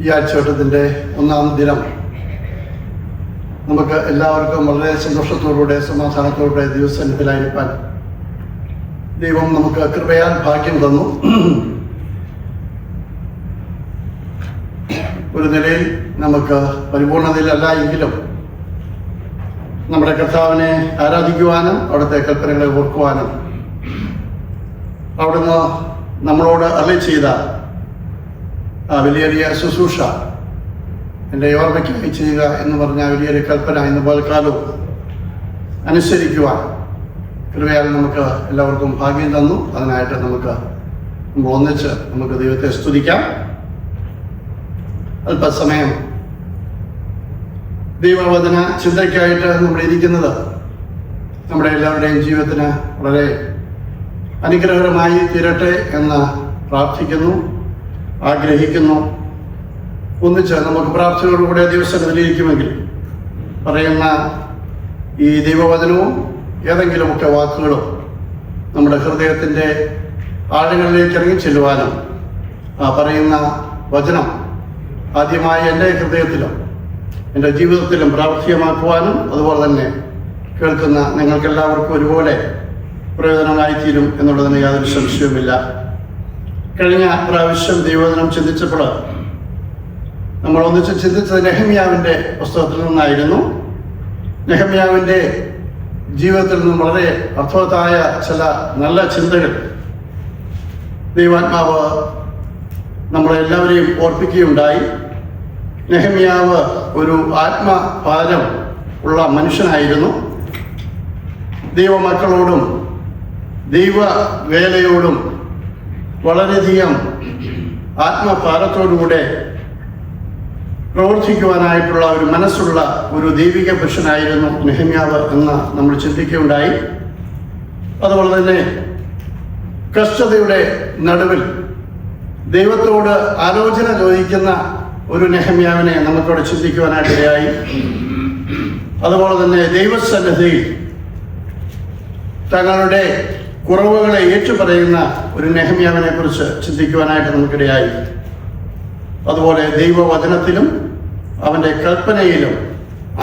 ഈ ആഴ്ചവട്ടത്തിൻ്റെ ഒന്നാം ദിനം നമുക്ക് എല്ലാവർക്കും വളരെ സന്തോഷത്തോടുകൂടെ സമാധാനത്തോടെ ദിവസത്തിലായിരിക്കാൻ ദൈവം നമുക്ക് കൃപയാൽ ഭാഗ്യം തന്നു. ഒരു നിലയിൽ നമുക്ക് പരിപൂർണതയിലല്ല എങ്കിലും നമ്മുടെ കർത്താവിനെ ആരാധിക്കുവാനും അവിടുത്തെ കൽപ്പനകളെ ഓർക്കുവാനും അവിടുന്ന് നമ്മളോട് അരുളി ചെയ്ത ആ വലിയ ശുശ്രൂഷ എൻ്റെ ഓർമ്മയ്ക്കായി ചെയ്യുക എന്ന് പറഞ്ഞ വലിയൊരു കൽപ്പന ഇന്ന് പൽക്കാലവും അനുസരിക്കുവാൻ കൃപയാൽ നമുക്ക് എല്ലാവർക്കും ഭാഗ്യം തന്നു. അതിനായിട്ട് നമുക്ക് ഒന്നിച്ച് നമുക്ക് ദൈവത്തെ സ്തുതിക്കാം. അല്പസമയം ദൈവവചന ചിന്തയ്ക്കായിട്ട് നമ്മൾ ഇരിക്കുന്നത് നമ്മുടെ എല്ലാവരുടെയും ജീവിതത്തിന് വളരെ അനുഗ്രഹകരമായി തീരട്ടെ എന്ന് പ്രാർത്ഥിക്കുന്നു, ആഗ്രഹിക്കുന്നു. ഒന്നിച്ച് നമുക്ക് പ്രാർത്ഥനയോടുകൂടെ ദിവസങ്ങളിലിരിക്കുമെങ്കിൽ പറയുന്ന ഈ ദൈവവചനവും ഏതെങ്കിലുമൊക്കെ വാക്കുകളും നമ്മുടെ ഹൃദയത്തിൻ്റെ ആഴങ്ങളിലേക്ക് ഇറങ്ങി ചെല്ലുവാനും ആ പറയുന്ന വചനം ആദ്യമായി എൻ്റെ ഹൃദയത്തിലും എൻ്റെ ജീവിതത്തിലും പ്രാവർത്തികമാക്കുവാനും അതുപോലെ തന്നെ കേൾക്കുന്ന നിങ്ങൾക്കെല്ലാവർക്കും ഒരുപോലെ പ്രയോജനമായിത്തീരും എന്നുള്ളതിന് യാതൊരു സംശയവുമില്ല. കഴിഞ്ഞ പ്രാവശ്യം ദൈവവചനം ചിന്തിച്ചപ്പോൾ നമ്മൾ ഒന്നിച്ച് ചിന്തിച്ചത് നെഹമ്യാവിൻ്റെ പുസ്തകത്തിൽ നിന്നായിരുന്നു. നെഹമ്യാവിൻ്റെ ജീവിതത്തിൽ നിന്നും വളരെ അർത്ഥവത്തായ ചില നല്ല ചിന്തകൾ ദൈവാത്മാവ് നമ്മളെല്ലാവരെയും ഓർപ്പിക്കുകയുണ്ടായി. നെഹമ്യാവ് ഒരു ആത്മഭാരം ഉള്ള മനുഷ്യനായിരുന്നു. ദൈവമക്കളോടും ദൈവവേലയോടും വളരെയധികം ആത്മഭാരത്തോടുകൂടെ പ്രവർത്തിക്കുവാനായിട്ടുള്ള ഒരു മനസ്സുള്ള ഒരു ദൈവിക പുരുഷനായിരുന്നു നെഹമ്യാവ് എന്ന് നമ്മൾ ചിന്തിക്കുകയുണ്ടായി. അതുപോലെ തന്നെ കഷ്ടതയുടെ നടുവിൽ ദൈവത്തോട് ആലോചന ചോദിക്കുന്ന ഒരു നെഹമ്യാവിനെ നമുക്കവിടെ ചിന്തിക്കുവാനായിട്ടിടയായി. അതുപോലെ തന്നെ ദൈവസന്നിധിയിൽ തങ്ങളുടെ കുറവുകളെ ഏറ്റുപറയുന്ന ഒരു നെഹമ്യാവിനെ കുറിച്ച് ചിന്തിക്കുവാനായിട്ട് നമുക്കിടയായി. അതുപോലെ ദൈവവചനത്തിലും അവൻ്റെ കൽപ്പനയിലും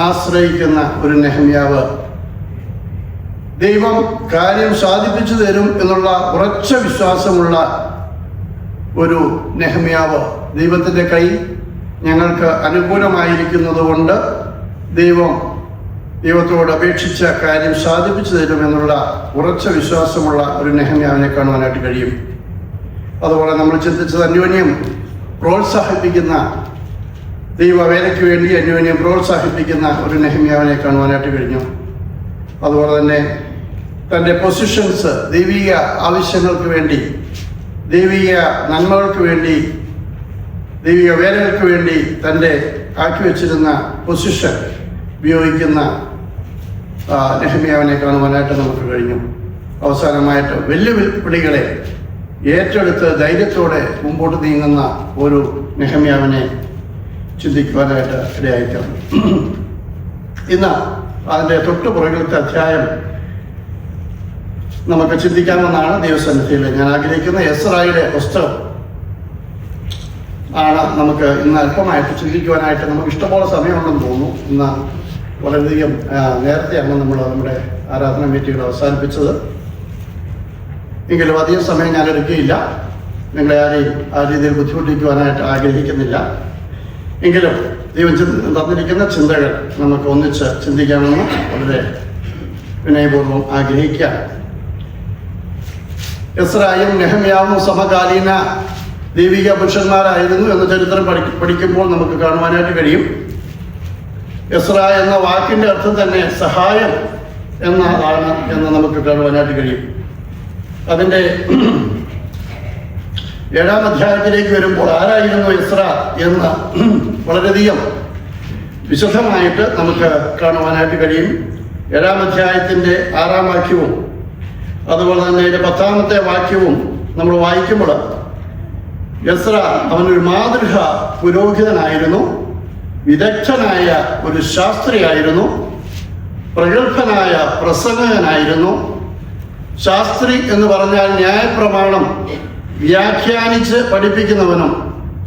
ആശ്രയിക്കുന്ന ഒരു നെഹമ്യാവ്, ദൈവം കാര്യം സാധിപ്പിച്ചു തരും എന്നുള്ള ഉറച്ച വിശ്വാസമുള്ള ഒരു നെഹമ്യാവ്, ദൈവത്തിൻ്റെ കൈ ഞങ്ങൾക്ക് അനുകൂലമായിരിക്കുന്നത് കൊണ്ട് ദൈവത്തോട് അപേക്ഷിച്ച കാര്യം സാധിപ്പിച്ചു തരുമെന്നുള്ള ഉറച്ച വിശ്വാസമുള്ള ഒരു നെഹമ്യാവിനെ കാണുവാനായിട്ട് കഴിയും. അതുപോലെ നമ്മൾ ചിന്തിച്ചത് അന്യോന്യം പ്രോത്സാഹിപ്പിക്കുന്ന ദൈവവേലയ്ക്ക് വേണ്ടി അന്യോന്യം പ്രോത്സാഹിപ്പിക്കുന്ന ഒരു നെഹമ്യാവിനെ കാണുവാനായിട്ട് കഴിഞ്ഞു. അതുപോലെ തന്നെ തൻ്റെ പൊസിഷൻസ് ദൈവിക ആവശ്യങ്ങൾക്ക് വേണ്ടി, ദൈവിക നന്മകൾക്ക് വേണ്ടി, ദൈവിക വേലകൾക്ക് വേണ്ടി തൻ്റെ ആക്കി വച്ചിരുന്ന പൊസിഷൻ ഉപയോഗിക്കുന്ന നെഹമ്യാവിനെ കാണുവാനായിട്ട് നമുക്ക് കഴിഞ്ഞു. അവസാനമായിട്ട് വെല്ലുവിളികളെ ഏറ്റെടുത്ത് ധൈര്യത്തോടെ മുമ്പോട്ട് നീങ്ങുന്ന ഒരു നെഹമ്യാവിനെ ചിന്തിക്കുവാനായിട്ട് ഇടയായിക്കാം. ഇന്ന് അതിൻ്റെ തൊട്ടു പുറകിലത്തെ അധ്യായം നമുക്ക് ചിന്തിക്കാമെന്നാണ് ദൈവസന്നിധിയിൽ ഞാൻ ആഗ്രഹിക്കുന്ന എസ്രായുടെ പുസ്തകം ആണ് നമുക്ക് ഇന്ന് അല്പമായിട്ട് ചിന്തിക്കുവാനായിട്ട് നമുക്ക് ഇഷ്ടംപോലെ സമയമുണ്ടെന്ന് തോന്നുന്നു. ഇന്ന് വളരെയധികം നേരത്തെയാണ് നമ്മൾ നമ്മുടെ ആരാധന മീറ്റിംഗുകൾ അവസാനിപ്പിച്ചത്. എങ്കിലും അധികം സമയം ഞാൻ എടുക്കുകയില്ല. നിങ്ങളെ ആരെയും ആ രീതിയിൽ ബുദ്ധിമുട്ടിക്കുവാനായിട്ട് ആഗ്രഹിക്കുന്നില്ല. എങ്കിലും ദൈവം തന്നിരിക്കുന്ന ചിന്തകൾ നമുക്ക് ഒന്നിച്ച് ചിന്തിക്കാമെന്ന് വളരെ വിനയപൂർവ്വം ആഗ്രഹിക്കാം. എസ്രായും നെഹമ്യാവും സമകാലീന ദൈവിക പുരുഷന്മാരായിരുന്നു എന്ന ചരിത്രം പഠിക്കുമ്പോൾ നമുക്ക് കാണുവാനായിട്ട് കഴിയും. എസ്ര എന്ന വാക്കിൻ്റെ അർത്ഥം തന്നെ സഹായം എന്നതാണ് എന്ന് നമുക്ക് കാണുവാനായിട്ട് കഴിയും. അതിൻ്റെ 7-ാം അധ്യായത്തിലേക്ക് വരുമ്പോൾ ആരായിരുന്നു എസ്ര എന്ന് വളരെയധികം വിശദമായിട്ട് നമുക്ക് കാണുവാനായിട്ട് കഴിയും. 7-ാം അധ്യായത്തിൻ്റെ 6-ാം വാക്യവും അതുപോലെ തന്നെ അതിൻ്റെ 10-ാമത്തെ വാക്യവും നമ്മൾ വായിക്കുമ്പോൾ എസ്ര അവനൊരു മാതൃക പുരോഹിതനായിരുന്നു, വിദഗ്ധനായ ഒരു ശാസ്ത്രിയായിരുന്നു, പ്രഗത്ഭനായ പ്രസംഗകനായിരുന്നു. ശാസ്ത്രി എന്ന് പറഞ്ഞാൽ ന്യായപ്രമാണം വ്യാഖ്യാനിച്ച് പഠിപ്പിക്കുന്നവനും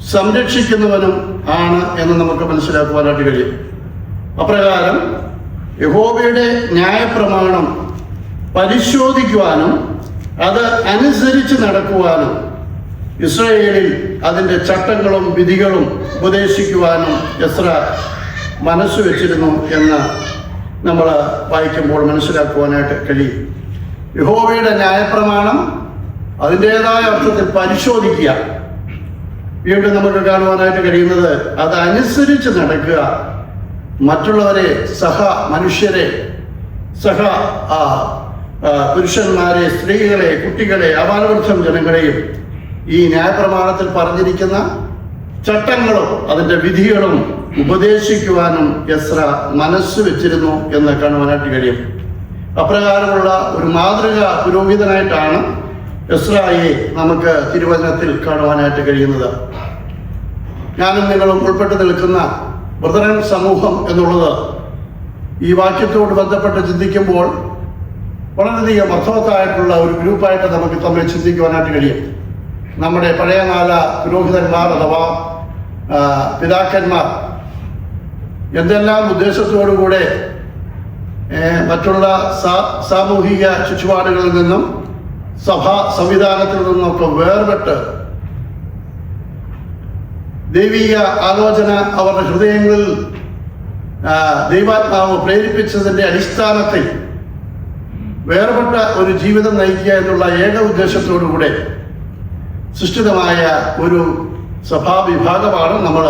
സംരക്ഷിക്കുന്നവനും ആണ് എന്ന് നമുക്ക് മനസ്സിലാക്കുവാനായിട്ട് കഴിയും. അപ്രകാരം യഹോവയുടെ ന്യായപ്രമാണം പരിശോധിക്കുവാനും അത് അനുസരിച്ച് നടക്കുവാനും ഇസ്രായേലിൽ അതിൻ്റെ ചട്ടങ്ങളും വിധികളും ഉപദേശിക്കുവാനും എസ്ര മനസ്സ് വെച്ചിരുന്നു എന്ന് നമ്മൾ വായിക്കുമ്പോൾ മനസ്സിലാക്കുവാനായിട്ട് കഴിയും. യഹോവയുടെ ന്യായപ്രമാണം അതിൻ്റേതായ അർത്ഥത്തിൽ പരിശോധിക്കുക. വീണ്ടും നമുക്ക് കാണുവാനായിട്ട് കഴിയുന്നത് അതനുസരിച്ച് നടക്കുക, മറ്റുള്ളവരെ, മനുഷ്യരെ, പുരുഷന്മാരെ, സ്ത്രീകളെ, കുട്ടികളെ, അപാലവൃദ്ധം ജനങ്ങളെയും ഈ ന്യായപ്രമാണത്തിൽ പറഞ്ഞിരിക്കുന്ന ചട്ടങ്ങളും അതിൻ്റെ വിധികളും ഉപദേശിക്കുവാനും എസ്ര മനസ്സ് വെച്ചിരുന്നു എന്ന് കാണുവാനായിട്ട് കഴിയും. അപ്രകാരമുള്ള ഒരു മാതൃക പുരോഹിതനായിട്ടാണ് എസ്രയെ നമുക്ക് തിരുവചനത്തിൽ കാണുവാനായിട്ട് കഴിയുന്നത്. ഞാനും നിങ്ങളും ഉൾപ്പെട്ട് നിൽക്കുന്ന ബ്രദറൻ സമൂഹം എന്നുള്ളത് ഈ വാക്യത്തോട് ബന്ധപ്പെട്ട് ചിന്തിക്കുമ്പോൾ വളരെയധികം അർത്ഥവത്തായിട്ടുള്ള ഒരു ഗ്രൂപ്പായിട്ട് നമുക്ക് തമ്മിൽ ചിന്തിക്കുവാനായിട്ട് കഴിയും. നമ്മുടെ പഴയകാല പുരോഹിതന്മാർ അഥവാ പിതാക്കന്മാർ എന്തെല്ലാം ഉദ്ദേശത്തോടുകൂടെ മറ്റുള്ള സാമൂഹിക ചുറ്റുപാടുകളിൽ നിന്നും സഭാ സംവിധാനത്തിൽ നിന്നൊക്കെ വേർപെട്ട് ദൈവിക ആലോചന അവരുടെ ഹൃദയങ്ങളിൽ ദൈവാത്മാവ് പ്രേരിപ്പിച്ചതിൻ്റെ അടിസ്ഥാനത്തിൽ വേർപെട്ട ഒരു ജീവിതം നയിക്കുക എന്നുള്ള ഏക ഉദ്ദേശത്തോടുകൂടെ സൃഷ്ടിതമായ ഒരു സഭാവിഭാഗമാണ് നമ്മൾ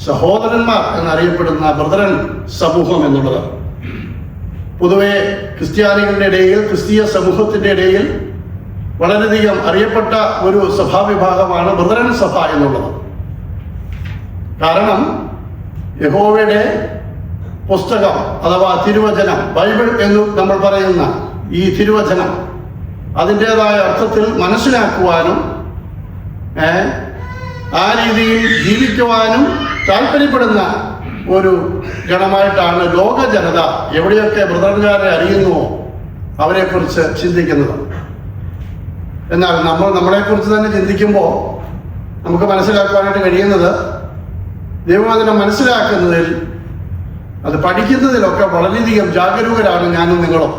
സഹോദരന്മാർ എന്നറിയപ്പെടുന്ന ബ്രദറൻ സമൂഹം എന്നുള്ളത്. പൊതുവെ ക്രിസ്ത്യാനികളുടെ ഇടയിൽ, ക്രിസ്തീയ സമൂഹത്തിൻ്റെ ഇടയിൽ വളരെയധികം അറിയപ്പെട്ട ഒരു സഭാവിഭാഗമാണ് ബ്രദറൻ സഭ എന്നുള്ളത്. കാരണം യഹോവയുടെ പുസ്തകം അഥവാ തിരുവചനം, ബൈബിൾ എന്ന് നമ്മൾ പറയുന്ന ഈ തിരുവചനം അതിൻ്റേതായ അർത്ഥത്തിൽ മനസ്സിലാക്കുവാനും ആ രീതിയിൽ ജീവിക്കുവാനും താല്പര്യപ്പെടുന്ന ഒരു ഗണമായിട്ടാണ് ലോക ജനത എവിടെയൊക്കെ ബ്രദർമാരെ അറിയുന്നുവോ അവരെക്കുറിച്ച് ചിന്തിക്കുന്നത്. എന്നാൽ നമ്മളെക്കുറിച്ച് തന്നെ ചിന്തിക്കുമ്പോൾ നമുക്ക് മനസ്സിലാക്കുവാനായിട്ട് കഴിയുന്നത് ദൈവവചനം മനസ്സിലാക്കുന്നതിൽ, അത് പഠിക്കുന്നതിലൊക്കെ വളരെയധികം ജാഗരൂകരാണ് ഞാനും നിങ്ങളും.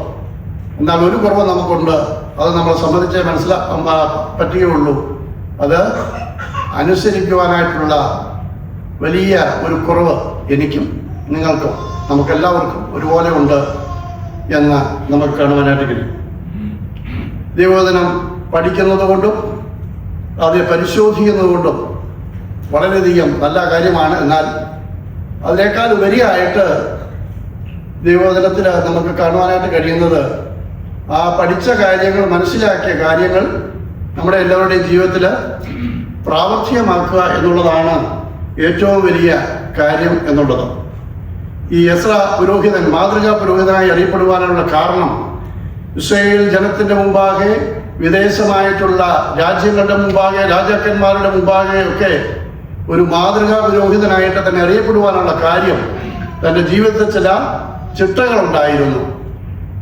എന്നാൽ ഒരു കുറവ് നമുക്കുണ്ട്, അത് നമ്മൾ സമ്മതിച്ചേ പറ്റുകയുള്ളൂ. അത് അനുസരിക്കുവാനായിട്ടുള്ള വലിയ ഒരു കുറവ് എനിക്കും നിങ്ങൾക്കും നമുക്കെല്ലാവർക്കും ഒരുപോലെ ഉണ്ട് എന്ന് നമുക്ക് കാണുവാനായിട്ട് കഴിയും. ദൈവവചനം പഠിക്കുന്നത് കൊണ്ടും അത് പരിശോധിക്കുന്നത് കൊണ്ടും വളരെയധികം നല്ല കാര്യമാണ്. എന്നാൽ അതിനേക്കാൾ ഉപരിയായിട്ട് ദൈവവചനത്തിൽ നമുക്ക് കാണുവാനായിട്ട് കഴിയുന്നത് ആ പഠിച്ച കാര്യങ്ങൾ, മനസ്സിലാക്കിയ കാര്യങ്ങൾ നമ്മുടെ എല്ലാവരുടെയും ജീവിതത്തിൽ പ്രാവർത്തികമാക്കുക എന്നുള്ളതാണ് ഏറ്റവും വലിയ കാര്യം എന്നുള്ളത്. ഈ എസ്ര പുരോഹിതൻ മാതൃകാ പുരോഹിതനായി അറിയപ്പെടുവാനുള്ള കാരണം ഇസ്രായേൽ ജനത്തിൻ്റെ മുമ്പാകെ, വിദേശമായിട്ടുള്ള രാജ്യങ്ങളുടെ മുമ്പാകെ, രാജാക്കന്മാരുടെ മുമ്പാകെ ഒക്കെ ഒരു മാതൃകാ പുരോഹിതനായിട്ട് തന്നെ അറിയപ്പെടുവാനുള്ള കാര്യം തൻ്റെ ജീവിതത്തിൽ ചില ചിട്ടകളുണ്ടായിരുന്നു.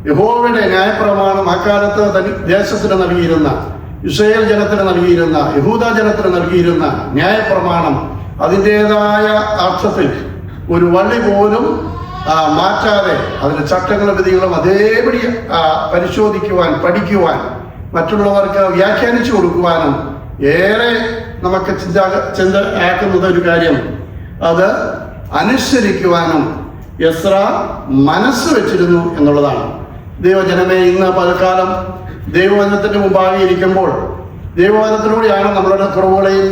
യഹോവയുടെ ന്യായപ്രമാണം അക്കാലത്ത് ദേശത്തിന് നൽകിയിരുന്ന, ഇസ്രായേൽ ജനത്തിന് നൽകിയിരുന്ന, യഹൂദ ജനത്തിന് നൽകിയിരുന്ന ന്യായപ്രമാണം അതിൻ്റേതായ അർത്ഥത്തിൽ ഒരു വള്ളി പോലും മാറ്റാതെ അതിൻ്റെ ചട്ടങ്ങളും വിധികളും അതേപടി പരിശോധിക്കുവാൻ, പഠിക്കുവാൻ, മറ്റുള്ളവർക്ക് വ്യാഖ്യാനിച്ചു കൊടുക്കുവാനും ഏറെ നമുക്ക് ചിന്തയാക്കുന്നത് ഒരു കാര്യം, അത് അനുസരിക്കുവാനും എസ്ര മനസ്സ് വെച്ചിരുന്നു എന്നുള്ളതാണ്. ദൈവജനമേ, ഇന്ന് പലകാലം ദൈവവചനത്തിൻ്റെ മുമ്പാകെ ഇരിക്കുമ്പോൾ ദൈവവചനത്തിലൂടെയാണ് നമ്മളുടെ കുറവുകളെയും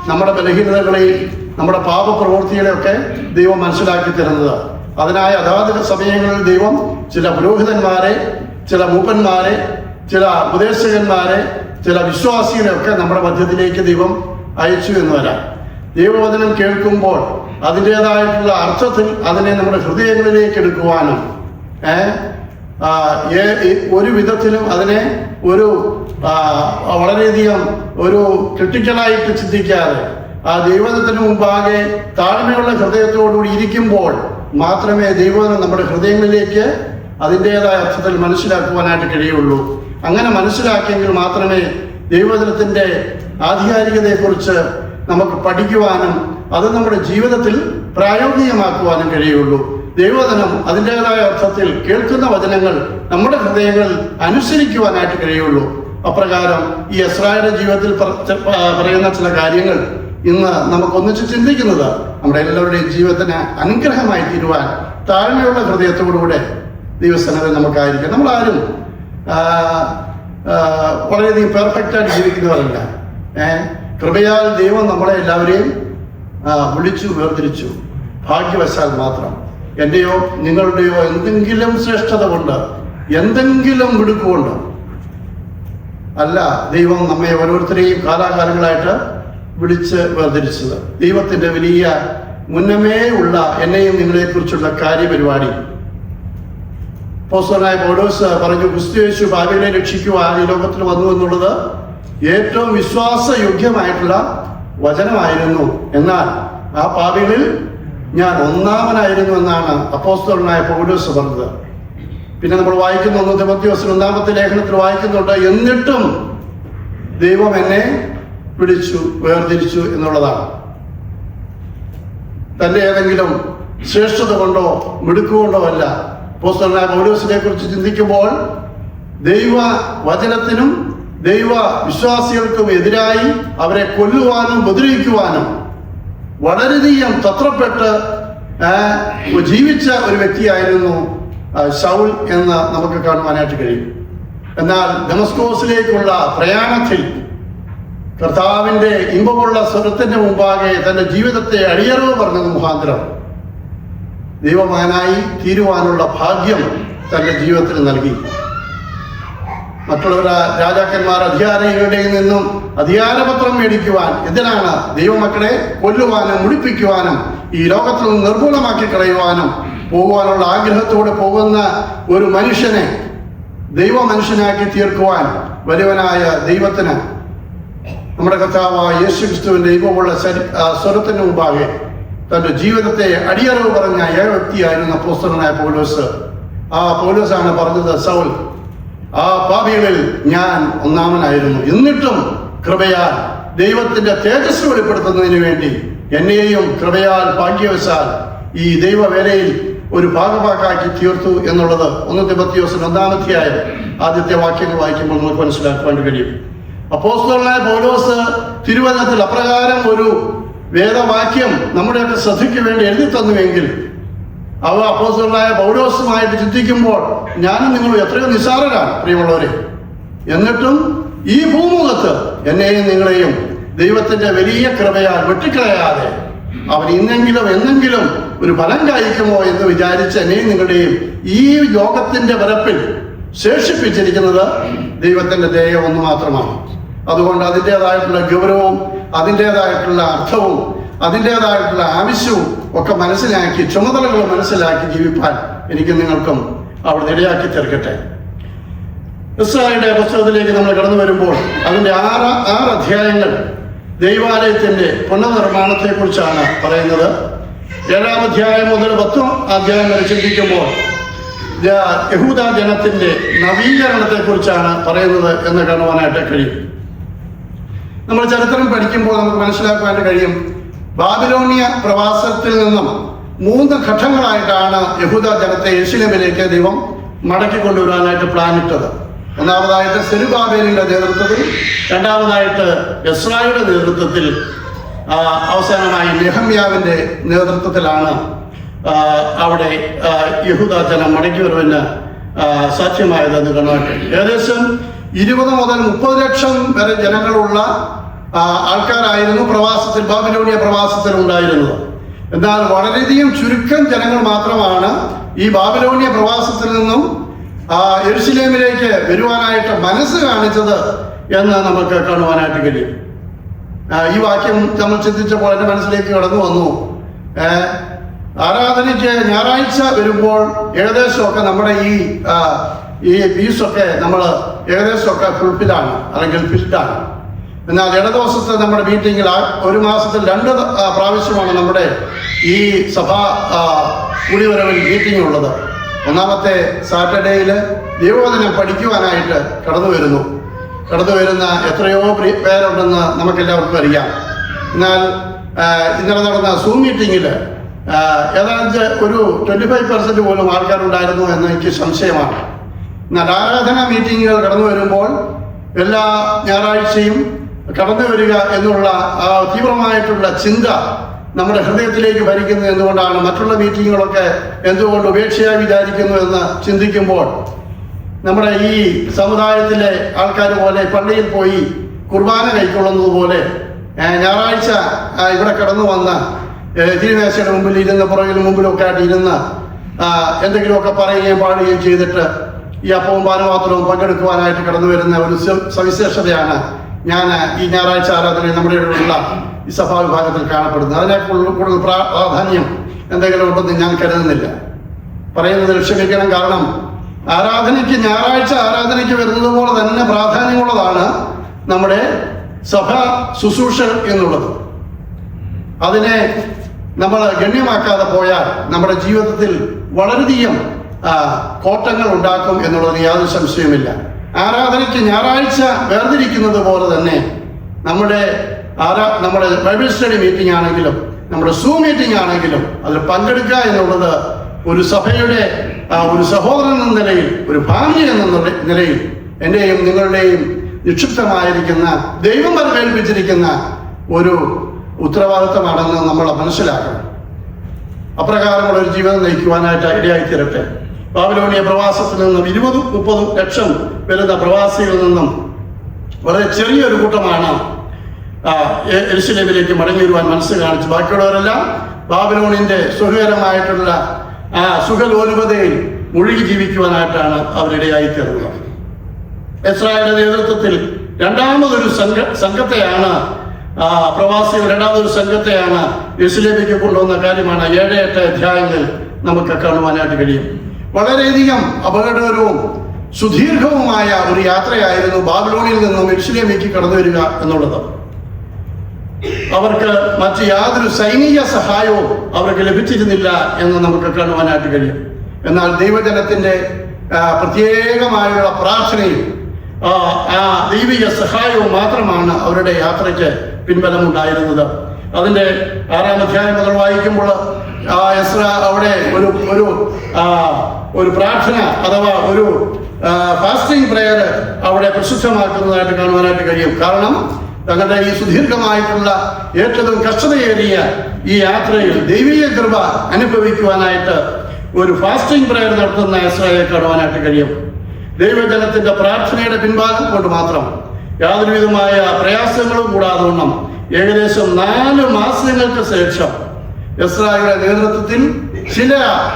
നമ്മുടെ ബലഹീനതകളെയും നമ്മുടെ പാപപ്രവൃത്തികളെയൊക്കെ ദൈവം മനസ്സിലാക്കി തരുന്നത്. അതിനായി അതാത് സമയങ്ങളിൽ ദൈവം ചില പുരോഹിതന്മാരെ, ചില മൂപ്പന്മാരെ, ചില ഉപദേശകന്മാരെ, ചില വിശ്വാസികളെയൊക്കെ നമ്മുടെ മധ്യത്തിലേക്ക് ദൈവം അയച്ചു എന്ന് വരാം. ദൈവവചനം കേൾക്കുമ്പോൾ അതിൻ്റേതായിട്ടുള്ള അർത്ഥത്തിൽ അതിനെ നമ്മുടെ ഹൃദയങ്ങളിലേക്ക് എടുക്കുവാനും ഒരു വിധത്തിലും അതിനെ ഒരു വളരെയധികം ഒരു ക്രിട്ടിക്കലായിട്ട് ചിന്തിക്കാതെ ആ ദൈവത്തിന് മുമ്പാകെ താഴ്മയുള്ള ഹൃദയത്തോടുകൂടി ഇരിക്കുമ്പോൾ മാത്രമേ ദൈവം നമ്മുടെ ഹൃദയങ്ങളിലേക്ക് അതിൻ്റേതായ അർത്ഥത്തിൽ മനസ്സിലാക്കുവാനായിട്ട് കഴിയുള്ളൂ. അങ്ങനെ മനസ്സിലാക്കിയെങ്കിൽ മാത്രമേ ദൈവവചനത്തിൻ്റെ ആധികാരികതയെക്കുറിച്ച് നമുക്ക് പഠിക്കുവാനും അത് നമ്മുടെ ജീവിതത്തിൽ പ്രായോഗികമാക്കുവാനും കഴിയുള്ളൂ. ദൈവവചനം അതിൻ്റെതായ അർത്ഥത്തിൽ കേൾക്കുന്ന വചനങ്ങൾ നമ്മുടെ ഹൃദയങ്ങളിൽ അനുസരിക്കുവാനായിട്ട് കഴിയുള്ളൂ. അപ്രകാരം ഈ എസ്രായുടെ ജീവിതത്തിൽ പറയുന്ന ചില കാര്യങ്ങൾ ഇന്ന് നമുക്കൊന്നിച്ച് ചിന്തിക്കുന്നത് നമ്മുടെ എല്ലാവരുടെയും ജീവിതത്തിന് അനുഗ്രഹമായി തീരുവാൻ താഴ്മയുള്ള ഹൃദയത്തോടുകൂടെ ദൈവസന്നിധിയിൽ നമുക്കായിരിക്കും. നമ്മളാരും വളരെയധികം പെർഫെക്റ്റായിട്ട് ജീവിക്കുന്നവരല്ല. കൃപയാൽ ദൈവം നമ്മളെ എല്ലാവരെയും വിളിച്ചു വേർതിരിച്ചു. ഭാഗ്യവശാൽ മാത്രം എൻ്റെയോ നിങ്ങളുടെയോ എന്തെങ്കിലും ശ്രേഷ്ഠത കൊണ്ട്, എന്തെങ്കിലും മിടുക്കുകൊണ്ട് അല്ല ദൈവം നമ്മെ ഓരോരുത്തരെയും കാലാകാലങ്ങളായിട്ട് വിളിച്ച് വേർതിരിച്ചത്. ദൈവത്തിൻ്റെ വലിയ മുന്നമേ ഉള്ള എന്നെയും നിങ്ങളെക്കുറിച്ചുള്ള കാര്യപരിപാടി അപ്പോസ്തലനായ പൗലോസ് പറഞ്ഞു, ക്രിസ്തുയേശു പാപികളെ രക്ഷിക്കുവാൻ ഈ ലോകത്തിൽ വന്നു എന്നുള്ളത് ഏറ്റവും വിശ്വാസയോഗ്യമായിട്ടുള്ള വചനമായിരുന്നു. എന്നാൽ ആ പാപികളിൽ ഞാൻ ഒന്നാമനായിരുന്നു എന്നാണ് അപ്പോസ്തലനായ പൗലോസ് പറഞ്ഞത്. പിന്നെ നമ്മൾ വായിക്കുന്ന 1 തിമോഥെയോസിന്റെ 1-ാമത്തെ ലേഖനത്തിൽ വായിക്കുന്നുണ്ട്, എന്നിട്ടും ദൈവം എന്നെ വിളിച്ചു വേർതിരിച്ചു എന്നുള്ളതാണ്. തൻ്റെ ഏതെങ്കിലും ശ്രേഷ്ഠത കൊണ്ടോ മിടുക്കുകൊണ്ടോ അല്ല. അപ്പോസ്തലനായ പൗലോസിനെ കുറിച്ച് ചിന്തിക്കുമ്പോൾ ദൈവ വചനത്തിനും ദൈവ വിശ്വാസികൾക്കും എതിരായി അവരെ കൊല്ലുവാനും ഉപദ്രവിക്കുവാനും വളരെയധികം തത്രപ്പെട്ട് ജീവിച്ച ഒരു വ്യക്തിയായിരുന്നു ശൗൽ എന്ന് നമുക്ക് കാണുവാനായിട്ട് കഴിയും. എന്നാൽ ദമസ്കോസിലേക്കുള്ള പ്രയാണത്തിൽ കർത്താവിൻ്റെ ഇമ്പമുള്ള സ്വരത്തിന്റെ മുമ്പാകെ തൻ്റെ ജീവിതത്തെ അടിയറവ് പറഞ്ഞത് മുഖാന്തരം ദൈവമകനായി തീരുവാനുള്ള ഭാഗ്യം തൻ്റെ ജീവിതത്തിൽ നൽകി. മറ്റുള്ളവർ രാജാക്കന്മാർ അധികാരികളുടെ നിന്നും അധികാരപത്രം മേടിക്കുവാൻ എന്തിനാണ്? ദൈവമക്കളെ കൊല്ലുവാനും മുടിപ്പിക്കുവാനും ഈ ലോകത്തിൽ നിന്ന് നിർമൂലമാക്കി കളയുവാനും പോകുവാനുള്ള ആഗ്രഹത്തോടെ പോകുന്ന ഒരു മനുഷ്യനെ ദൈവ മനുഷ്യനാക്കി തീർക്കുവാൻ വലിയവനായ ദൈവത്തിന് നമ്മുടെ കർത്താവായ യേശു ക്രിസ്തുവിന്റെ ദൈവമുള്ള സ്വരത്തിന് മുമ്പാകെ തൻ്റെ ജീവിതത്തെ അടിയറവ് പറഞ്ഞ ഏക വ്യക്തിയായിരുന്നു അപ്പോസ്തലനായ പൗലോസ്. ആ പൗലോസാണ് പറഞ്ഞത്, സൗൽ ആ പാപികളിൽ ഞാൻ ഒന്നാമനായിരുന്നു, എന്നിട്ടും കൃപയാൽ ദൈവത്തിന്റെ തേജസ് വെളിപ്പെടുത്തുന്നതിന് വേണ്ടി എന്നെയും കൃപയാൽ ഭാഗ്യവശാൽ ഈ ദൈവവേലയിൽ ഒരു ഭാഗഭാക്കാക്കി തീർത്തു എന്നുള്ളത് 1 തിമോഥെയോസിന്റെ 1-ാമധ്യായം ആദ്യത്തെ വാക്യങ്ങൾ വായിക്കുമ്പോൾ നമുക്ക് മനസ്സിലാക്കുവാൻ കഴിയും. അപ്പോസ്തലനായ പൗലോസ് തിരുവചനത്തിൽ അപ്രകാരം ഒരു വേദവാക്യം നമ്മുടെയൊക്കെ ശ്രദ്ധയ്ക്ക് വേണ്ടി എഴുതി തന്നുവെങ്കിൽ അവ അപ്പോസ്തലനായ പൗലോസുമായിട്ട് ചിന്തിക്കുമ്പോൾ ഞാനും നിങ്ങളും എത്രയോ നിസ്സാരരാണ് പ്രിയമുള്ളവരെ. എന്നിട്ടും ഈ ഭൂമുഖത്ത് എന്നെയും നിങ്ങളെയും ദൈവത്തിന്റെ വലിയ കൃപയാൽ വെട്ടിക്കളയാതെ അവൻ എന്നെങ്കിലും ഒരു ഫലം കായ്ക്കുമോ എന്ന് വിചാരിച്ച് എന്നെയും നിങ്ങളുടെയും ഈ ലോകത്തിന്റെ പരപ്പിൽ ശേഷിപ്പിച്ചിരിക്കുന്നത് ദൈവത്തിന്റെ ദയ ഒന്ന് മാത്രമാണ്. അതുകൊണ്ട് അതിൻ്റെതായിട്ടുള്ള ഗൗരവവും അതിൻ്റെതായിട്ടുള്ള അർത്ഥവും അതിൻ്റെതായിട്ടുള്ള ആവശ്യവും ഒക്കെ മനസ്സിലാക്കി, ചുമതലകൾ മനസ്സിലാക്കി ജീവിപ്പാൻ എനിക്ക് നിങ്ങൾക്കും അവിടെ ഇടയാക്കി തീർക്കട്ടെ. എസ്രായുടെ പുസ്തകത്തിലേക്ക് നമ്മൾ കടന്നു വരുമ്പോൾ അതിൻ്റെ 6 അധ്യായങ്ങൾ ദൈവാലയത്തിന്റെ പുനർനിർമ്മാണത്തെ കുറിച്ചാണ് പറയുന്നത്. 7-ാം അധ്യായം മുതൽ 10-ാം അധ്യായം വരെ ചിന്തിക്കുമ്പോൾ യഹൂദ ജനത്തിന്റെ നവീകരണത്തെ കുറിച്ചാണ് പറയുന്നത് എന്ന് കാണുവാനായിട്ട് കഴിയും. നമ്മൾ ചരിത്രം പഠിക്കുമ്പോൾ നമുക്ക് മനസ്സിലാക്കുവാനായിട്ട് കഴിയും, ബാബിലോണിയ പ്രവാസത്തിൽ നിന്നും 3 ഘട്ടങ്ങളായിട്ടാണ് യഹൂദ ജനത്തെ യെരൂശലേമിലേക്ക് ദൈവം മടക്കിക്കൊണ്ടുവരാനായിട്ട് പ്ലാനിട്ടത്. ഒന്നാമതായിട്ട് സെരുബാബേലിന്റെ നേതൃത്വത്തിൽ, രണ്ടാമതായിട്ട് എസ്രായുടെ നേതൃത്വത്തിൽ, അവസാനമായി നെഹമ്യാവിന്റെ നേതൃത്വത്തിലാണ് അവിടെ യഹൂദ ജനം മടക്കി വരുവാന് സാധ്യമായത് എന്ന് കാണാനായിട്ട്. ഏകദേശം 20 മുതൽ 30 ലക്ഷം വരെ ജനങ്ങളുള്ള ആൾക്കാരായിരുന്നു പ്രവാസത്തിൽ, ബാബിലോണിയ പ്രവാസത്തിൽ ഉണ്ടായിരുന്നത്. എന്നാൽ വളരെയധികം ചുരുക്കം ജനങ്ങൾ മാത്രമാണ് ഈ ബാബിലോണിയ പ്രവാസത്തിൽ നിന്നും യെരൂശലേമിലേക്ക് വരുവാനായിട്ട് മനസ്സ് കാണിച്ചത് എന്ന് നമുക്ക് കാണുവാനായിട്ട് കഴിയും. ഈ വാക്യം നമ്മൾ ചിന്തിച്ചപ്പോൾ എൻ്റെ മനസ്സിലേക്ക് കടന്നു വന്നു. ആരാധനയ്ക്ക് ഞായറാഴ്ച വരുമ്പോൾ ഏകദേശമൊക്കെ നമ്മുടെ ഈ ഫീസൊക്കെ നമ്മൾ ഏകദേശമൊക്കെ ഫുൾഫില്ലാണ് അല്ലെങ്കിൽ ഫിൽഡാണ്. എന്നാൽ ഇടദിവസത്തെ നമ്മുടെ മീറ്റിങ്ങിൽ ഒരു മാസത്തിൽ 2 പ്രാവശ്യമാണ് നമ്മുടെ ഈ സഭാ കൂടിവരവിൽ മീറ്റിംഗ് ഉള്ളത്. ഒന്നാമത്തെ സാറ്റർഡേയിൽ ദൈവവചനം പഠിക്കുവാനായിട്ട് കടന്നു വരുന്ന എത്രയോ പേരുണ്ടെന്ന് നമുക്കെല്ലാവർക്കും അറിയാം. എന്നാൽ ഇന്നലെ നടന്ന സൂം മീറ്റിങ്ങിൽ ഏതാണ്ട് ഒരു 25% പോലും ആൾക്കാരുണ്ടായിരുന്നു എന്ന് എനിക്ക് സംശയമാണ്. എന്നാൽ ആരാധനാ മീറ്റിങ്ങുകൾ കടന്നു വരുമ്പോൾ എല്ലാ ഞായറാഴ്ചയും കടന്നു വരിക എന്നുള്ള ആ തീവ്രമായിട്ടുള്ള ചിന്ത നമ്മുടെ ഹൃദയത്തിലേക്ക് ഭരിക്കുന്നത് എന്തുകൊണ്ടാണ്? മറ്റുള്ള മീറ്റിങ്ങുകളൊക്കെ എന്തുകൊണ്ട് ഉപേക്ഷയായി വിചാരിക്കുന്നു എന്ന് ചിന്തിക്കുമ്പോൾ നമ്മുടെ ഈ സമുദായത്തിലെ ആൾക്കാർ പോലെ പള്ളിയിൽ പോയി കുർബാന കൈക്കൊള്ളുന്നത് പോലെ ഞായറാഴ്ച ഇവിടെ കടന്നു വന്ന് തിരുമേശയുടെ മുമ്പിൽ ഇരുന്ന് പുറകിലും മുമ്പിലൊക്കെ ആയിട്ട് ഇരുന്ന് എന്തെങ്കിലുമൊക്കെ പറയുകയും പാടുകയും ചെയ്തിട്ട് ഈ അപ്പവും പാനപാത്രവും പങ്കെടുക്കുവാനായിട്ട് കടന്നു വരുന്ന ഒരു സവിശേഷതയാണ് ഞാൻ ഈ ഞായറാഴ്ച ആരാധനയിൽ നമ്മുടെ ഇടയിലുള്ള ഈ സഭാ വിഭാഗത്തിൽ കാണപ്പെടുന്നത്. അതിനെ കൂടുതൽ പ്രാധാന്യം എന്തെങ്കിലും ഉണ്ടെന്ന് ഞാൻ കരുതുന്നില്ല. പറയുന്നത് ക്ഷമിക്കണം. കാരണം ഞായറാഴ്ച ആരാധനയ്ക്ക് വരുന്നത് പോലെ തന്നെ പ്രാധാന്യമുള്ളതാണ് നമ്മുടെ സഭ ശുശ്രൂഷ എന്നുള്ളത്. അതിനെ നമ്മൾ ഗണ്യമാക്കാതെ പോയാൽ നമ്മുടെ ജീവിതത്തിൽ വളരെയധികം കോട്ടങ്ങൾ ഉണ്ടാക്കും എന്നുള്ളത് യാതൊരു സംശയമില്ല. ആരാധനയ്ക്ക് ഞായറാഴ്ച വേർതിരിക്കുന്നത് പോലെ തന്നെ നമ്മുടെ ബൈബിൾ സ്റ്റഡി മീറ്റിംഗ് ആണെങ്കിലും നമ്മുടെ സൂം മീറ്റിംഗ് ആണെങ്കിലും അതിൽ പങ്കെടുക്കുക എന്നുള്ളത് ഒരു സഭയുടെ ഒരു സഹോദരൻ എന്ന നിലയിൽ, ഒരു ഫാമിലി എന്ന നിലയിൽ എൻ്റെയും നിങ്ങളുടെയും നിക്ഷിപ്തമായിരിക്കുന്ന ദൈവം വരവേൽപ്പിച്ചിരിക്കുന്ന ഒരു ഉത്തരവാദിത്തമാണെന്ന് നമ്മൾ മനസ്സിലാക്കണം. അപ്രകാരമുള്ള ഒരു ജീവിതം നയിക്കുവാനായിട്ട് ഇടയായിത്തീരട്ടെ. ബാബിലോണിയ പ്രവാസത്തിൽ നിന്നും 20-30 ലക്ഷം വരുന്ന പ്രവാസികളിൽ നിന്നും വളരെ ചെറിയൊരു കൂട്ടമാണ് യെരുശലേമിലേക്ക് മടങ്ങി വരുവാൻ മനസ്സ് കാണിച്ചു. ബാക്കിയുള്ളവരെല്ലാം ബാബിലോണിന്റെ സുഖകരമായിട്ടുള്ള സുഖലോലുപതയിൽ മുഴുകി ജീവിക്കുവാനായിട്ടാണ് അവരിടയായിത്തീർന്നത്. എസ്രായുടെ നേതൃത്വത്തിൽ രണ്ടാമതൊരു സംഘത്തെയാണ് യെരുശലേമിലേക്ക് കൊണ്ടുവന്ന കാര്യമാണ് 7-8 അധ്യായങ്ങളിൽ നമുക്ക് കാണുവാനായിട്ട് കഴിയും. വളരെയധികം അപകടകരവും സുദീർഘവുമായ ഒരു യാത്രയായിരുന്നു ബാബിലോണിൽ നിന്നും യെരുശലേമിലേക്ക് കടന്നു വരിക എന്നുള്ളത്. അവർക്ക് മറ്റ് യാതൊരു സൈനിക സഹായവും അവർക്ക് ലഭിച്ചിരുന്നില്ല എന്ന് നമുക്ക് കാണുവാനായിട്ട് കഴിയും. എന്നാൽ ദൈവജനത്തിന്റെ പ്രത്യേകമായുള്ള പ്രാർത്ഥനയും ദൈവിക സഹായവും മാത്രമാണ് അവരുടെ യാത്രയ്ക്ക് പിൻബലമുണ്ടായിരുന്നത്. അതിന്റെ 6-ാം അധ്യായം മുതൽ വായിക്കുമ്പോൾ എസ്രാ അവിടെ ഒരു പ്രാർത്ഥന അഥവാ ഒരു ഫാസ്റ്റിംഗ് പ്രയർ അവിടെ പ്രസിദ്ധമാക്കുന്നതായിട്ട് കാണുവാനായിട്ട് കഴിയും. കാരണം തങ്ങളുടെ ഈ സുദീർഘമായിട്ടുള്ള ഏറ്റവും കഷ്ടതയേറിയ ഈ യാത്രയിൽ ദൈവിക കൃപ അനുഭവിക്കുവാനായിട്ട് ഒരു ഫാസ്റ്റിംഗ് പ്രയർ നടത്തുന്ന എസ്രായെ കാണുവാനായിട്ട് കഴിയും. ദൈവജനത്തിന്റെ പ്രാർത്ഥനയുടെ പിൻബലം കൊണ്ട് മാത്രം യാതൊരു വിധമായ പ്രയാസങ്ങളും കൂടാതെ വണ്ണം ഏകദേശം 4 മാസങ്ങൾക്ക് ശേഷം എസ്രായുടെ നേതൃത്വത്തിൽ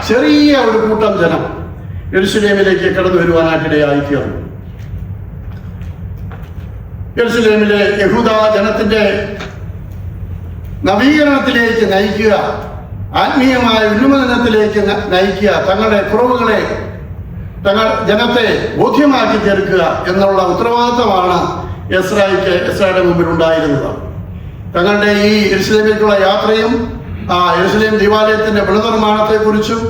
ചെറിയ ഒരു കൂട്ടം ജനം യെരുശലേമിലേക്ക് കടന്നു വരുവാനായിട്ടിടയായിത്തീർന്നു. യെരുശലേമിലെ യഹൂദ ജനത്തിന്റെ നവീകരണത്തിലേക്ക് നയിക്കുക, ആത്മീയമായ ഉന്നമനത്തിലേക്ക് നയിക്കുക, തങ്ങളുടെ കുറവുകളെ ജനത്തെ ബോധ്യമാക്കി തീർക്കുക എന്നുള്ള ഉത്തരവാദിത്തമാണ് എസ്രായുടെ മുമ്പിൽ ഉണ്ടായിരുന്നത്. തങ്ങളുടെ ഈ യെരുശലേമിലേക്കുള്ള യാത്രയും യെരുശലേം ദേവാലയത്തിന്റെ പുനർനിർമ്മാണത്തെക്കുറിച്ചും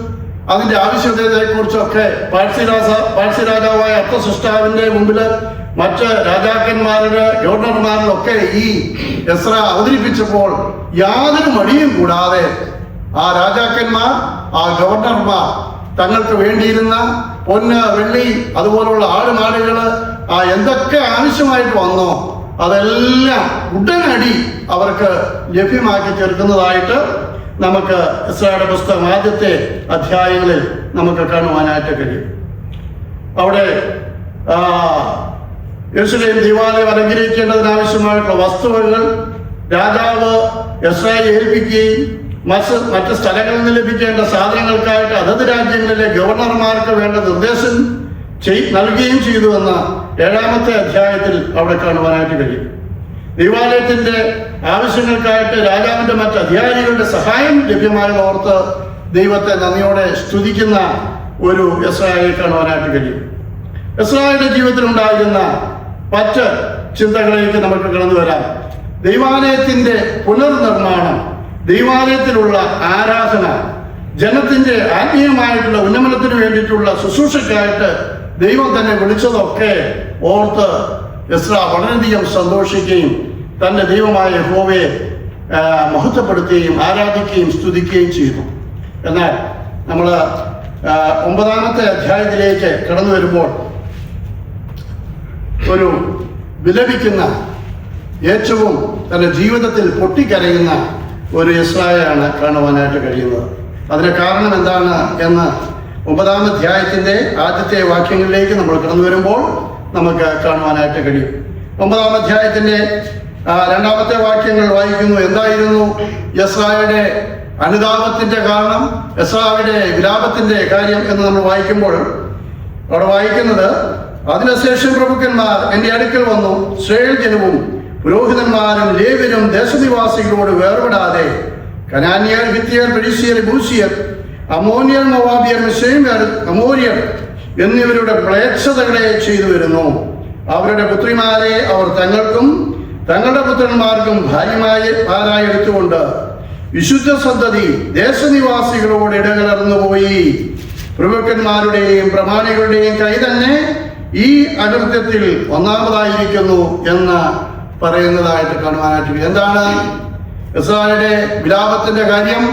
അതിന്റെ ആവശ്യകതയെക്കുറിച്ചും ഒക്കെ പാഴ്സി രാജാവായ അർത്ഥസൃഷ്ടാവിന്റെ മുമ്പിൽ മറ്റ് രാജാക്കന്മാരുടെ ഗവർണർമാരിലൊക്കെ ഈ എസ്ര അവതരിപ്പിച്ചപ്പോൾ യാതൊരു മടിയും കൂടാതെ ആ രാജാക്കന്മാർ, ആ ഗവർണർമാർ തങ്ങൾക്ക് വേണ്ടിയിരുന്ന പൊന്ന്, വെള്ളി, അതുപോലുള്ള ആടുമാടുകള് എന്തൊക്കെ ആവശ്യമായിട്ട് വന്നോ അതെല്ലാം ഉടനടി അവർക്ക് ലഭ്യമാക്കി തീർക്കുന്നതായിട്ട് നമുക്ക് എസ്രായുടെ പുസ്തകം ആദ്യത്തെ അധ്യായങ്ങളിൽ നമുക്ക് കാണുവാനായിട്ട് കഴിയും. അവിടെ യെരുശലേം ദേവാലയം അലങ്കരിക്കേണ്ടതിനാവശ്യമായിട്ടുള്ള വസ്തുവകൾ രാജാവ് എസ്രയെ ഏൽപ്പിക്കുകയും മറ്റ് സ്ഥലങ്ങളിൽ നിന്ന് ലഭിക്കേണ്ട സാധനങ്ങൾക്കായിട്ട് അതത് രാജ്യങ്ങളിലെ ഗവർണർമാർക്ക് വേണ്ട നിർദ്ദേശം നൽകുകയും ചെയ്തുവെന്ന് 7-ാമത്തെ അധ്യായത്തിൽ അവിടെ കാണുവാനായിട്ട് കഴിയും. ദേവാലയത്തിന്റെ ആവശ്യങ്ങൾക്കായിട്ട് രാജാവിന്റെ മറ്റ് അധികാരികളുടെ സഹായം ലഭ്യമായതോർത്ത് ദൈവത്തെ നന്ദിയോടെ സ്തുതിക്കുന്ന ഒരു എസ്രായെ കാണുവാനായിട്ട് കഴിയും. എസ്രായുടെ ജീവിതത്തിൽ ഉണ്ടായിരുന്ന മറ്റ് ചിന്തകളിലേക്ക് നമുക്ക് കടന്നു വരാം. ദൈവാലയത്തിന്റെ പുനർനിർമ്മാണം, ദൈവാലയത്തിലുള്ള ആരാധന, ജനത്തിന്റെ ആത്മീയമായിട്ടുള്ള ഉന്നമനത്തിന് വേണ്ടിയിട്ടുള്ള ശുശ്രൂഷയ്ക്കായിട്ട് ദൈവം തന്നെ വിളിച്ചതൊക്കെ ഓർത്ത് എസ്ര വളരെയധികം സന്തോഷിക്കുകയും തന്റെ ദൈവമായ യഹോവയെ മഹത്വപ്പെടുത്തുകയും ആരാധിക്കുകയും സ്തുതിക്കുകയും ചെയ്തു. എന്നാൽ നമ്മൾ 9-ാമത്തെ അധ്യായത്തിലേക്ക് കടന്നു വരുമ്പോൾ ഒരു വിലപിക്കുന്ന, ഏറ്റവും തൻ്റെ ജീവിതത്തിൽ പൊട്ടിക്കരയുന്ന ഒരു യെസ്രായയാണ് കാണുവാനായിട്ട് കഴിയുന്നത്. അതിന് കാരണം എന്താണ് എന്ന് 9-ാം അധ്യായത്തിൻ്റെ ആദ്യത്തെ വാക്യങ്ങളിലേക്ക് നമ്മൾ കടന്നു വരുമ്പോൾ നമുക്ക് കാണുവാനായിട്ട് കഴിയും. 9-ാം അധ്യായത്തിൻ്റെ 2-ാമത്തെ വാക്യങ്ങൾ വായിക്കുന്നു. എന്തായിരുന്നു യെസ്രായയുടെ അനുതാപത്തിൻ്റെ കാരണം, യെസ്രായയുടെ വിലാപത്തിൻ്റെ കാര്യം എന്ന് നമ്മൾ വായിക്കുമ്പോൾ അവിടെ വായിക്കുന്നത്, അതിനുശേഷം പ്രഭുക്കന്മാർ എൻ്റെ അടുക്കൽ വന്നു, ഇസ്രായേൽ ജനവും പുരോഹിതന്മാരും ലേവ്യരും ദേശനിവാസികളോട് വേർപെടാതെ കനാന്യർ, ഹിത്യർ, പെരിസ്യർ, ബൂസിയർ, അമ്മോന്യർ, മോവാബിയർ, മിസ്രയീമ്യർ, അമോര്യർ എന്നിവരുടെ മ്ലേച്ഛതകളെ ചെയ്തു വരുന്നു. അവരുടെ പുത്രിമാരെ അവർ തങ്ങൾക്കും തങ്ങളുടെ പുത്രന്മാർക്കും ഭാര്യമാരായി എടുത്തുകൊണ്ട് വിശുദ്ധ സന്തതി ദേശനിവാസികളോട് ഇടകലർന്നു പോയി. പ്രഭുക്കന്മാരുടെയും പ്രമാണികളുടെയും കൈ തന്നെ ഈ അകൃത്യത്തിൽ ഒന്നാമതായിരിക്കുന്നു എന്ന് പറയുന്നതായിട്ട് കാണുവാനായിട്ട്. എന്താണ് യെസ്രായയുടെ വിലാപത്തിന്റെ കാര്യം?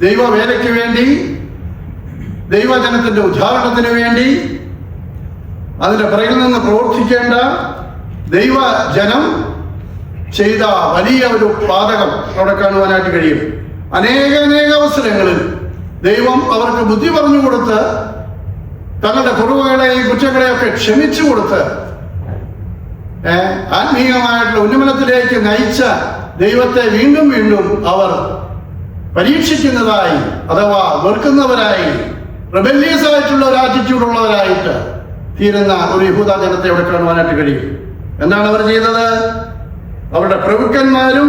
ദൈവവേലയ്ക്ക് വേണ്ടി, ദൈവജനത്തിന്റെ ഉദ്ധാരണത്തിന് വേണ്ടി അതിന്റെ പുറകിൽ നിന്ന് പ്രവർത്തിക്കേണ്ട ദൈവജനം ചെയ്ത വലിയ ഒരു പാതകം അവിടെ കാണുവാനായിട്ട് കഴിയും. അനേക അവസരങ്ങളിൽ ദൈവം അവർക്ക് ബുദ്ധി പറഞ്ഞു കൊടുത്ത് തങ്ങളുടെ കുറവുകളെയും കുറ്റങ്ങളെയും ഒക്കെ ക്ഷമിച്ചു കൊടുത്ത് ആത്മീയമായിട്ടുള്ള ഉന്നമനത്തിലേക്ക് നയിച്ച ദൈവത്തെ വീണ്ടും വീണ്ടും അവർ പരീക്ഷിക്കുന്നതായി, അഥവാ വെറുക്കുന്നവരായി, റെബല്ലിയസ് ആയിട്ടുള്ള ഒരു ആറ്റിറ്റ്യൂഡ് ഉള്ളവരായിട്ട് തീരുന്ന ഒരു യഹൂദ ജനത്തെ അവിടെ കാണുവാനായിട്ട് കഴിയും. എന്താണ് അവർ ചെയ്തത്? അവരുടെ പ്രഭുക്കന്മാരും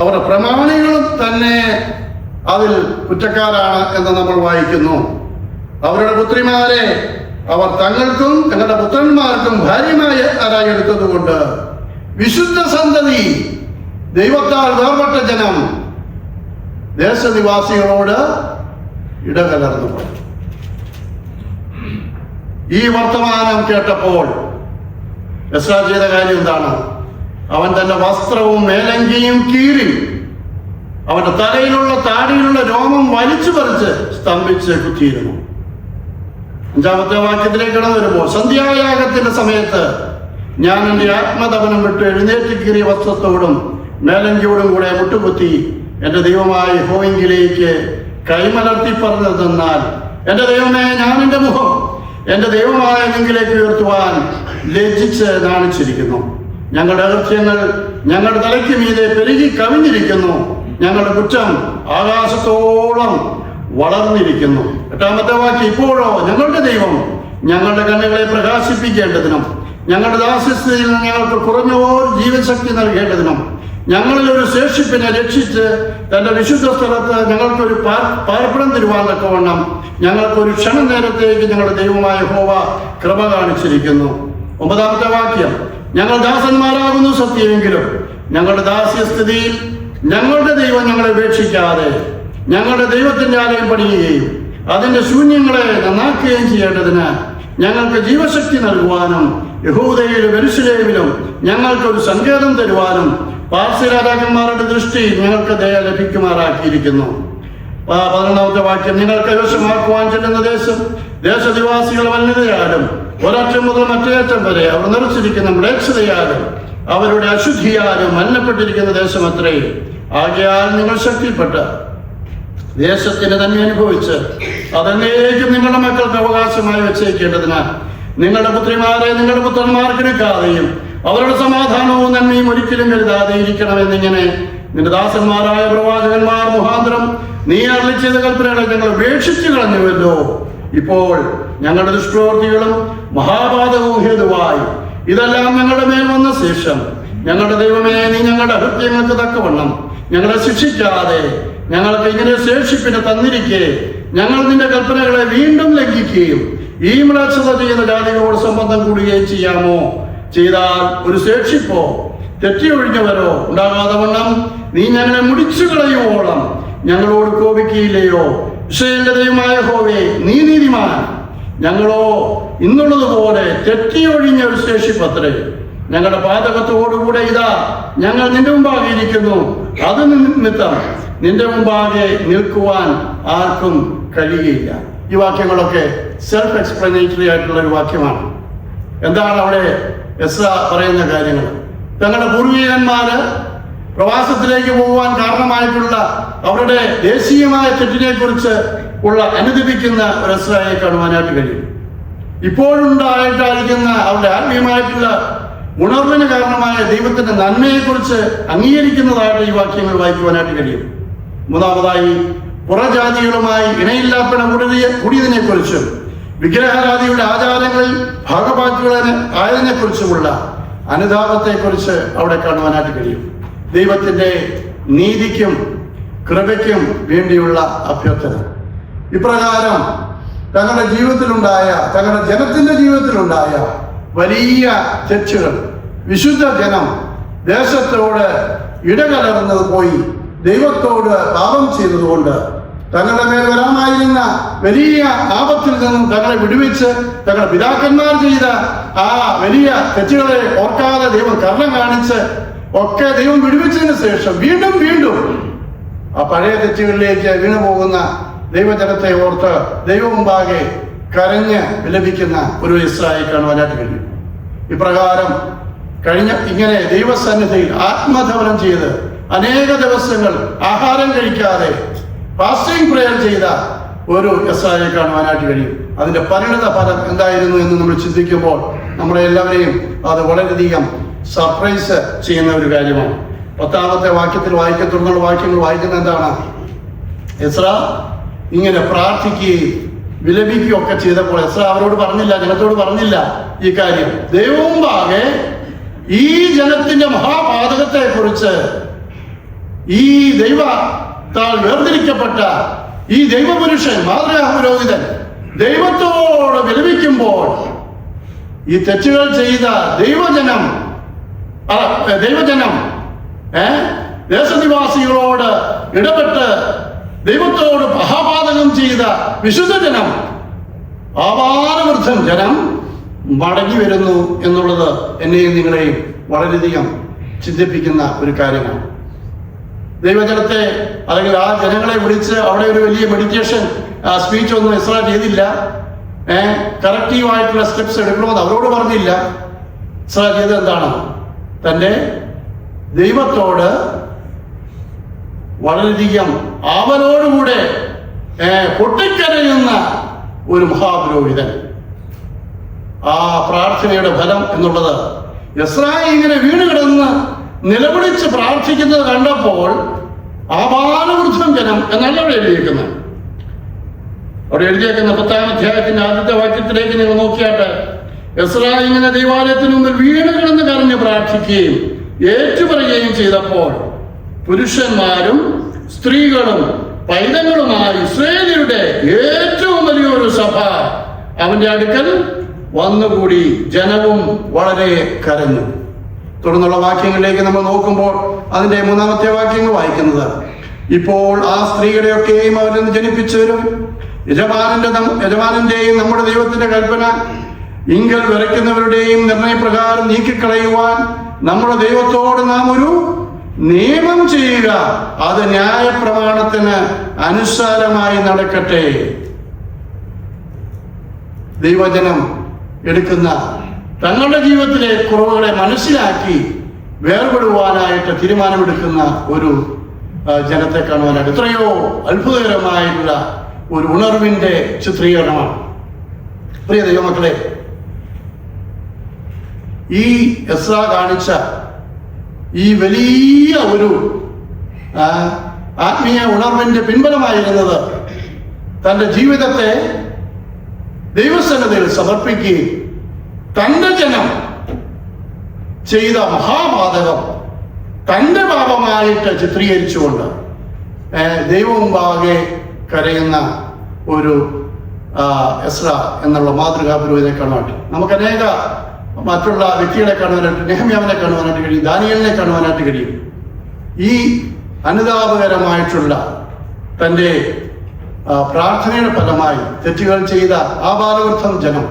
അവരുടെ പ്രമാണികളും തന്നെ അതിൽ കുറ്റക്കാരാണ് എന്ന് നമ്മൾ വായിക്കുന്നു. അവരുടെ പുത്രിമാരെ അവർ തങ്ങൾക്കും തങ്ങളുടെ പുത്രന്മാർക്കും ഭാര്യമാരായി എടുത്തതുകൊണ്ട് വിശുദ്ധ സന്തതി, ദൈവത്താൽ വേർപെട്ട ജനം ദേശനിവാസികളോട് ഇടകലർന്നു പോയി. ഈ വർത്തമാനം കേട്ടപ്പോൾ യെസ്രാ ചെയ്ത കാര്യം എന്താണ്? അവൻ തന്റെ വസ്ത്രവും മേലങ്കിയും കീറി അവന്റെ തലയിലുള്ള താടിയിലുള്ള രോമം വലിച്ചു പറിച്ച് സ്തംഭിച്ച് കുത്തിയിരുന്നു. 5-ാമത്തെ വാക്യത്തിലേക്ക് കടന്നു വരുമ്പോൾ, സന്ധ്യായാഗത്തിന്റെ സമയത്ത് ഞാൻ എൻ്റെ ആത്മതപനം വിട്ട് എഴുന്നേറ്റ് കീറിയ വസ്ത്രത്തോടും മേലങ്കിയോടും കൂടെ മുട്ടുകുത്തി എൻ്റെ ദൈവമായ യഹോവയിലേക്ക് കൈമലർത്തി പറഞ്ഞതെന്നാൽ, എൻ്റെ ദൈവമേ, ഞാൻ എൻ്റെ മുഖം എൻ്റെ ദൈവമായ നിങ്കിലേക്ക് ഉയർത്തുവാൻ ലജ്ജിച്ച് നാണിച്ചിരിക്കുന്നു. ഞങ്ങളുടെ അകൃത്യങ്ങൾ ഞങ്ങളുടെ തലയ്ക്ക് മീതെ പെരുകി കവിഞ്ഞിരിക്കുന്നു. ഞങ്ങളുടെ കുറ്റം ആകാശത്തോളം വളർന്നിരിക്കുന്നു. 8-ാമത്തെ വാക്യം, ഇപ്പോഴോ ഞങ്ങളുടെ ദൈവം ഞങ്ങളുടെ കണ്ണുകളെ പ്രകാശിപ്പിക്കേണ്ടതിനും ഞങ്ങളുടെ ദാസ്യസ്ഥിതിയിൽ നിന്ന് ഞങ്ങൾക്ക് കുറഞ്ഞോർ ജീവശക്തി നൽകേണ്ടതിനും ഞങ്ങളിൽ ഒരു ശേഷിപ്പിനെ രക്ഷിച്ച് തന്റെ വിശുദ്ധ സ്ഥലത്ത് ഞങ്ങൾക്കൊരു പാർപ്പിടം തരുവാൻ തക്കവണ്ണം ഞങ്ങൾക്കൊരു ക്ഷണം നേരത്തേക്ക് ഞങ്ങളുടെ ദൈവമായ യഹോവ കൃപ കാണിച്ചിരിക്കുന്നു. 9-ാമത്തെ വാക്യം, ഞങ്ങൾ ദാസന്മാരാകുന്നു സത്യമെങ്കിലും ഞങ്ങളുടെ ദാസ്യസ്ഥിതിയിൽ ഞങ്ങളുടെ ദൈവം ഞങ്ങളെ ഉപേക്ഷിക്കാതെ ഞങ്ങളുടെ ദൈവത്തിന്റെ ആലയം പണിയുകയും അതിന്റെ ശൂന്യങ്ങളെ നന്നാക്കുകയും ചെയ്യേണ്ടതിന് ഞങ്ങൾക്ക് ജീവശക്തി നൽകുവാനും യഹൂദയിലും യെരൂശലേമിലും ഞങ്ങൾക്കൊരു സങ്കേതം തരുവാനും പാർസി രാജാക്കന്മാരുടെ ദൃഷ്ടി ഞങ്ങൾക്ക് ദയ ലഭിക്കുമാറാക്കിയിരിക്കുന്നു. 11-ാമത്തെ വാക്യം, നിങ്ങൾ കൈവശമാക്കുവാൻ ചെല്ലുന്ന ദേശനിവാസികൾ വന്യതയാലും ഒരറ്റം മുതൽ മറ്റേ അറ്റം വരെ അവർ നിറച്ചിരിക്കുന്ന മ്ലേച്ഛതയാലും അവരുടെ അശുദ്ധിയാലും മലിനപ്പെട്ടിരിക്കുന്ന ദേശമത്രേ. ആകയാൽ നിങ്ങൾ ശക്തിപ്പെട്ട് ദേശത്തിന് തന്നെ അനുഭവിച്ച് അതെന്നേക്കും നിങ്ങളുടെ മക്കൾക്ക് അവകാശമായി വെച്ചേക്കേണ്ടതിന് നിങ്ങളുടെ പുത്രിമാരെ നിങ്ങളുടെ പുത്രന്മാർക്ക് എടുക്കാതെയും അവരുടെ സമാധാനവും നന്മയും ഒരിക്കലും കരുതാതെ ഇരിക്കണമെന്നിങ്ങനെ നിന്റെ ദാസന്മാരായ പ്രവാചകന്മാർ മുഖാന്തരം നീ അരുളി ചെയ്ത കൽപ്പനകളെ ഞങ്ങൾ ഉപേക്ഷിച്ചു കളഞ്ഞുവല്ലോ. ഇപ്പോൾ ഞങ്ങളുടെ ദുഷ്പ്രവൃത്തികളും മഹാപാതകവും ഹേതുവായി ഇതെല്ലാം ഞങ്ങളുടെ മേൽ വന്ന ശേഷം ഞങ്ങളുടെ ദൈവമേ, നീ ഞങ്ങളുടെ അകൃത്യങ്ങൾക്ക് തക്കവണ്ണം ഞങ്ങളെ ശിക്ഷിക്കാതെ ഞങ്ങൾക്ക് ഇങ്ങനെ ശേഷിപ്പിനെ തന്നിരിക്കെ ഞങ്ങൾ നിന്റെ കൽപ്പനകളെ വീണ്ടും ലംഘിക്കുകയും ഈ മ്ലേച്ഛത ചെയ്യുന്ന ജാതികളോട് സംബന്ധം കൂടുകയും ചെയ്യാമോ? ചെയ്താൽ ഒരു ശേഷിപ്പോ തെറ്റിയൊഴിഞ്ഞവരോ ഉണ്ടാകാതെ വണ്ണം നീ ഞങ്ങളെ മുടിച്ചു കളയുവോളം ഞങ്ങളോട് കോപിക്കുകയില്ലയോ? ഇസ്രായേലിന്റെ ദൈവമായ യഹോവേ, നീ നീതിമാൻ. ഞങ്ങളോ ഇന്നുള്ളതുപോലെ തെറ്റിയൊഴിഞ്ഞ ഒരു ശേഷിപ്പത്രേ. ഞങ്ങളുടെ പാതകത്തോടുകൂടെ ഇതാ ഞങ്ങൾ നിന്റെ മുമ്പാകെ ഇരിക്കുന്നു. അത് നിമിത്തം നിന്റെ മുമ്പാകെ നിൽക്കുവാൻ ആർക്കും കഴിയുകയില്ല. ഈ വാക്യങ്ങളൊക്കെ സെൽഫ് എക്സ്പ്ലനേറ്ററി ആയിട്ടുള്ള ഒരു വാക്യമാണ്. എന്താണ് അവിടെ എസ്രാ പറയുന്ന കാര്യങ്ങൾ? തങ്ങളുടെ പൂർവികന്മാര് പ്രവാസത്തിലേക്ക് പോകുവാൻ കാരണമായിട്ടുള്ള അവരുടെ ദേശീയമായ തെറ്റിനെ കുറിച്ച് ഉള്ള അനുദപിക്കുന്ന ഒരു എസ്രായെ കാണുവാനായിട്ട് കഴിയും. ഇപ്പോഴുണ്ടായിട്ടായിരിക്കുന്ന അവരുടെ ആത്മീയമായിട്ടുള്ള ഉണർവിന് കാരണമായ ദൈവത്തിന്റെ നന്മയെക്കുറിച്ച് അംഗീകരിക്കുന്നതായിട്ട് ഈ വാക്യങ്ങൾ വായിക്കുവാനായിട്ട് കഴിയും. മൂന്നാമതായി, പുറജാതികളുമായി ഇണയില്ലാപ്പണ കൂടിയതിനെ കുറിച്ചും വിഗ്രഹാരാധിയുടെ ആചാരങ്ങളിൽ ഭാഗഭാക്കുകളായതിനെ കുറിച്ചുമുള്ള അനുതാപത്തെക്കുറിച്ച് അവിടെ കാണുവാനായിട്ട് കഴിയും. ദൈവത്തിന്റെ നീതിക്കും കൃപയ്ക്കും വേണ്ടിയുള്ള അഭ്യർത്ഥന. ഇപ്രകാരം തങ്ങളുടെ ജീവിതത്തിലുണ്ടായ, തങ്ങളുടെ ജനത്തിന്റെ ജീവിതത്തിലുണ്ടായ വലിയ തെറ്റുകൾ വിശുദ്ധ ജനം ദേശത്തോട് ഇടകലർന്നത് പോയി ദൈവത്തോട് പാപം ചെയ്തതുകൊണ്ട് തങ്ങളുടെ മേൽ വരാമായിരുന്ന വലിയ ആപത്തിൽ നിന്നും തങ്ങളെ വിടുവിച്ച് തങ്ങളുടെ പിതാക്കന്മാർ ചെയ്ത ആ വലിയ തെറ്റുകളെ ഓർക്കാതെ ദൈവം കരുണ കാണിച്ച് ഒക്കെ ദൈവം വിടുവിച്ചതിന് ശേഷം വീണ്ടും വീണ്ടും ആ പഴയ തെറ്റുകളിലേക്ക് വീണു പോകുന്ന ദൈവജനത്തെ ഓർത്ത് ദൈവം മുമ്പാകെ കരഞ്ഞ് വിലപിക്കുന്ന ഒരു ഇസ്രായേൽ കാണുവാനായിട്ട് കഴിയും. ഇപ്രകാരം ഇങ്ങനെ ദൈവസന്നിധിയിൽ ആത്മധവനം ചെയ്ത് അനേക ദിവസങ്ങൾ ആഹാരം കഴിക്കാതെ ഫാസ്റ്റിംഗ് പ്രേയർ ചെയ്ത ഒരു ഇസ്രായേൽ കാണുവാനായിട്ട് കഴിയും. അതിന്റെ പരിണിത ഫലം എന്തായിരുന്നു എന്ന് നമ്മൾ ചിന്തിക്കുമ്പോൾ നമ്മളെ എല്ലാവരെയും അത് വളരെയധികം സർപ്രൈസ് ചെയ്യുന്ന ഒരു കാര്യമാണ്. 10ാമത്തെ വാക്യത്തിൽ തുടർന്നുള്ള വാക്യങ്ങൾ വായിക്കുന്ന എന്താണ്? എസ്രാ ഇങ്ങനെ പ്രാർത്ഥിക്കുകയും വിലപിക്കുകയും ഒക്കെ ചെയ്തപ്പോൾ എസ്രാ അവരോട് പറഞ്ഞില്ല, ജനത്തോട് പറഞ്ഞില്ല ഈ കാര്യം. ദൈവമുമ്പാകെ ഈ ജനത്തിന്റെ മഹാപാതകത്തെ കുറിച്ച് ഈ ദൈവത്താൽ വേർതിരിക്കപ്പെട്ട ഈ ദൈവപുരുഷൻ മാതൃകാ പുരോഹിതൻ ദൈവത്തോട് വിലപിക്കുമ്പോൾ ഈ തെറ്റുകൾ ചെയ്ത ദൈവജനം ദേശനിവാസികളോട് ഇടപെട്ട് ദൈവത്തോട് മഹാപാതകം ചെയ്ത വിശുദ്ധജനം, ആപാലവൃദ്ധം ജനം മടങ്ങി വരുന്നു എന്നുള്ളത് എന്നെയും നിങ്ങളെയും വളരെയധികം ചിന്തിപ്പിക്കുന്ന ഒരു കാര്യമാണ്. ദൈവജനത്തെ അല്ലെങ്കിൽ ആ ജനങ്ങളെ വിളിച്ച് അവിടെ ഒരു വലിയ മെഡിറ്റേഷൻ സ്പീച്ച് ഒന്നും എസ്രാ ചെയ്തില്ല. കറക്റ്റീവായിട്ടുള്ള സ്റ്റെപ്സ് എടുക്കണമെന്ന് അവരോട് പറഞ്ഞില്ല. എസ്രാ ചെയ്തത് എന്താണ്? തൻ്റെ ദൈവത്തോട് വളരെയധികം ആവലോടുകൂടെ പൊട്ടിക്കരയുന്ന ഒരു മഹാപുരോഹിതൻ. ആ പ്രാർത്ഥനയുടെ ഫലം എന്നുള്ളത് എസ്രാ ഇങ്ങനെ വീണ് കിടന്ന് നിലവിളിച്ച് പ്രാർത്ഥിക്കുന്നത് കണ്ടപ്പോൾ ആപാലവൃദ്ധം ജനം എന്നല്ല അവിടെ എഴുതിയേക്കുന്നത്. അവിടെ എഴുതിയേക്കുന്ന 10ാം അധ്യായത്തിന്റെ ആദ്യത്തെ വാക്യത്തിലേക്ക് നിങ്ങൾ നോക്കിയാട്ട് എസ്രാ ഇങ്ങനെ ദൈവാലയത്തിന് മുമ്പിൽ വീണ് കിടന്ന് കരഞ്ഞ് പ്രാർത്ഥിക്കുകയും ഏറ്റുപറയുകയും ചെയ്തപ്പോൾ പുരുഷന്മാരും സ്ത്രീകളും പൈതങ്ങളുമായി ഇസ്രായേലിയുടെ ഏറ്റവും വലിയൊരു സഭ അവന്റെ അടുക്കൽ വന്നുകൂടി. ജനവും വളരെ കരഞ്ഞു. തുടർന്നുള്ള വാക്യങ്ങളിലേക്ക് നമ്മൾ നോക്കുമ്പോൾ അതിന്റെ 3ാമത്തെ വാക്യങ്ങൾ വായിക്കുന്നത്, ഇപ്പോൾ ആ സ്ത്രീകളെയൊക്കെയും അവരിൽ നിന്ന് ജനിപ്പിച്ചവരും യജമാനന്റെയും നമ്മുടെ ദൈവത്തിന്റെ കൽപ്പന ഇങ്കൽ വിറയ്ക്കുന്നവരുടെയും നിർണയപ്രകാരം നീക്കിക്കളയുവാൻ നമ്മുടെ ദൈവത്തോട് നാം ഒരു നിയമം ചെയ്യുക, അത് ന്യായപ്രമാണത്തിന് അനുസാരമായി നടക്കട്ടെ. ദൈവജനം എടുക്കുന്ന തങ്ങളുടെ ജീവിതത്തിലെ കുറവുകളെ മനസ്സിലാക്കി വേർപെടുവാനായിട്ട് തീരുമാനമെടുക്കുന്ന ഒരു ജനത്തെ കാണുവാനായിട്ട് എത്രയോ അത്ഭുതകരമായിട്ടുള്ള ഒരു ഉണർവിന്റെ ചിത്രീകരണമാണ്. പ്രിയ ദൈവമക്കളെ, ഈ എസ്രാ കാണിച്ച ഈ വലിയ ഒരു ആത്മീയ ഉണർവിന്റെ പിൻബലമായിരുന്നത് തൻ്റെ ജീവിതത്തെ ദൈവസന്നിധിയിൽ സമർപ്പിക്കുകയും തൻ്റെ ജനം ചെയ്ത മഹാപാതകം തൻ്റെ പാപമായിട്ട് ചിത്രീകരിച്ചുകൊണ്ട് ദൈവമുമ്പാകെ കരയുന്ന ഒരു എസ്രാ എന്നുള്ള മാതൃകാ പുരോഹിതനെ കാണുവാനായിട്ട് നമുക്ക് അനേക മറ്റുള്ള വ്യക്തികളെ കാണുവാനായിട്ട്, നെഹമ്യാവിനെ കാണുവാനായിട്ട് കഴിയും, ദാനിയേലിനെ കാണുവാനായിട്ട് കഴിയും. ഈ അനുതാപകരമായിട്ടുള്ള തൻ്റെ പ്രാർത്ഥനയുടെ ഫലമായി തെറ്റുകൾ ചെയ്ത ആപാലവൃദ്ധം ജനം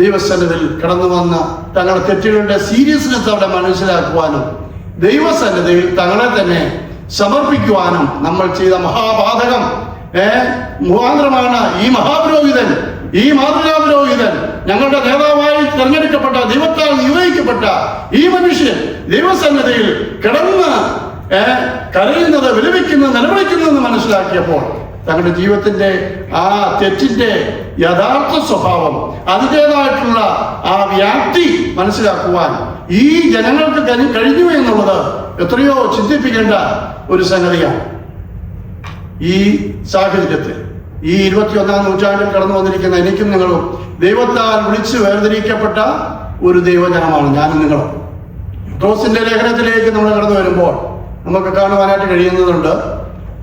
ദൈവസന്നിധിയിൽ കടന്നു വന്ന് തങ്ങളുടെ തെറ്റുകളുടെ സീരിയസ്നെസ് അവിടെ മനസ്സിലാക്കുവാനും ദൈവസന്നിധിയിൽ തങ്ങളെ തന്നെ സമർപ്പിക്കുവാനും നമ്മൾ ചെയ്ത മഹാപാതകം മുഖാന്തരമാണ് ഈ മഹാപുരോഹിതൻ, ഈ മാതൃകാ പുരോഹിതൻ, ഞങ്ങളുടെ നേതാവായി തെരഞ്ഞെടുക്കപ്പെട്ട ദൈവത്താൽ നിയോഗിക്കപ്പെട്ട ഈ മനുഷ്യൻ ദൈവസന്നിധിയിൽ കിടന്ന് കരയുന്നത്, വിലപിക്കുന്നത്, നിലവിളിക്കുന്നതെന്ന് മനസ്സിലാക്കിയപ്പോൾ തങ്ങളുടെ ജീവിതത്തിന്റെ ആ തെറ്റിന്റെ യഥാർത്ഥ സ്വഭാവം, അതിൻ്റെതായിട്ടുള്ള ആ വ്യാപ്തി മനസ്സിലാക്കുവാൻ ഈ ജനങ്ങൾക്ക് കഴിഞ്ഞു എന്നുള്ളത് എത്രയോ ചിന്തിപ്പിക്കേണ്ട ഒരു സംഗതിയാണ്. ഈ സാഹചര്യത്തിൽ ഈ 21-ാം നൂറ്റാണ്ടിൽ കടന്നു വന്നിരിക്കുന്ന എനിക്കും നിങ്ങളും ദൈവത്താൽ വിളിച്ച് വേർതിരിക്കപ്പെട്ട ഒരു ദൈവജനമാണ് ഞാനും നിങ്ങളും. പത്രോസിന്റെ ലേഖനത്തിലേക്ക് നമ്മൾ കടന്നു വരുമ്പോൾ നമുക്ക് കാണുവാനായിട്ട് കഴിയുന്നതുണ്ട്.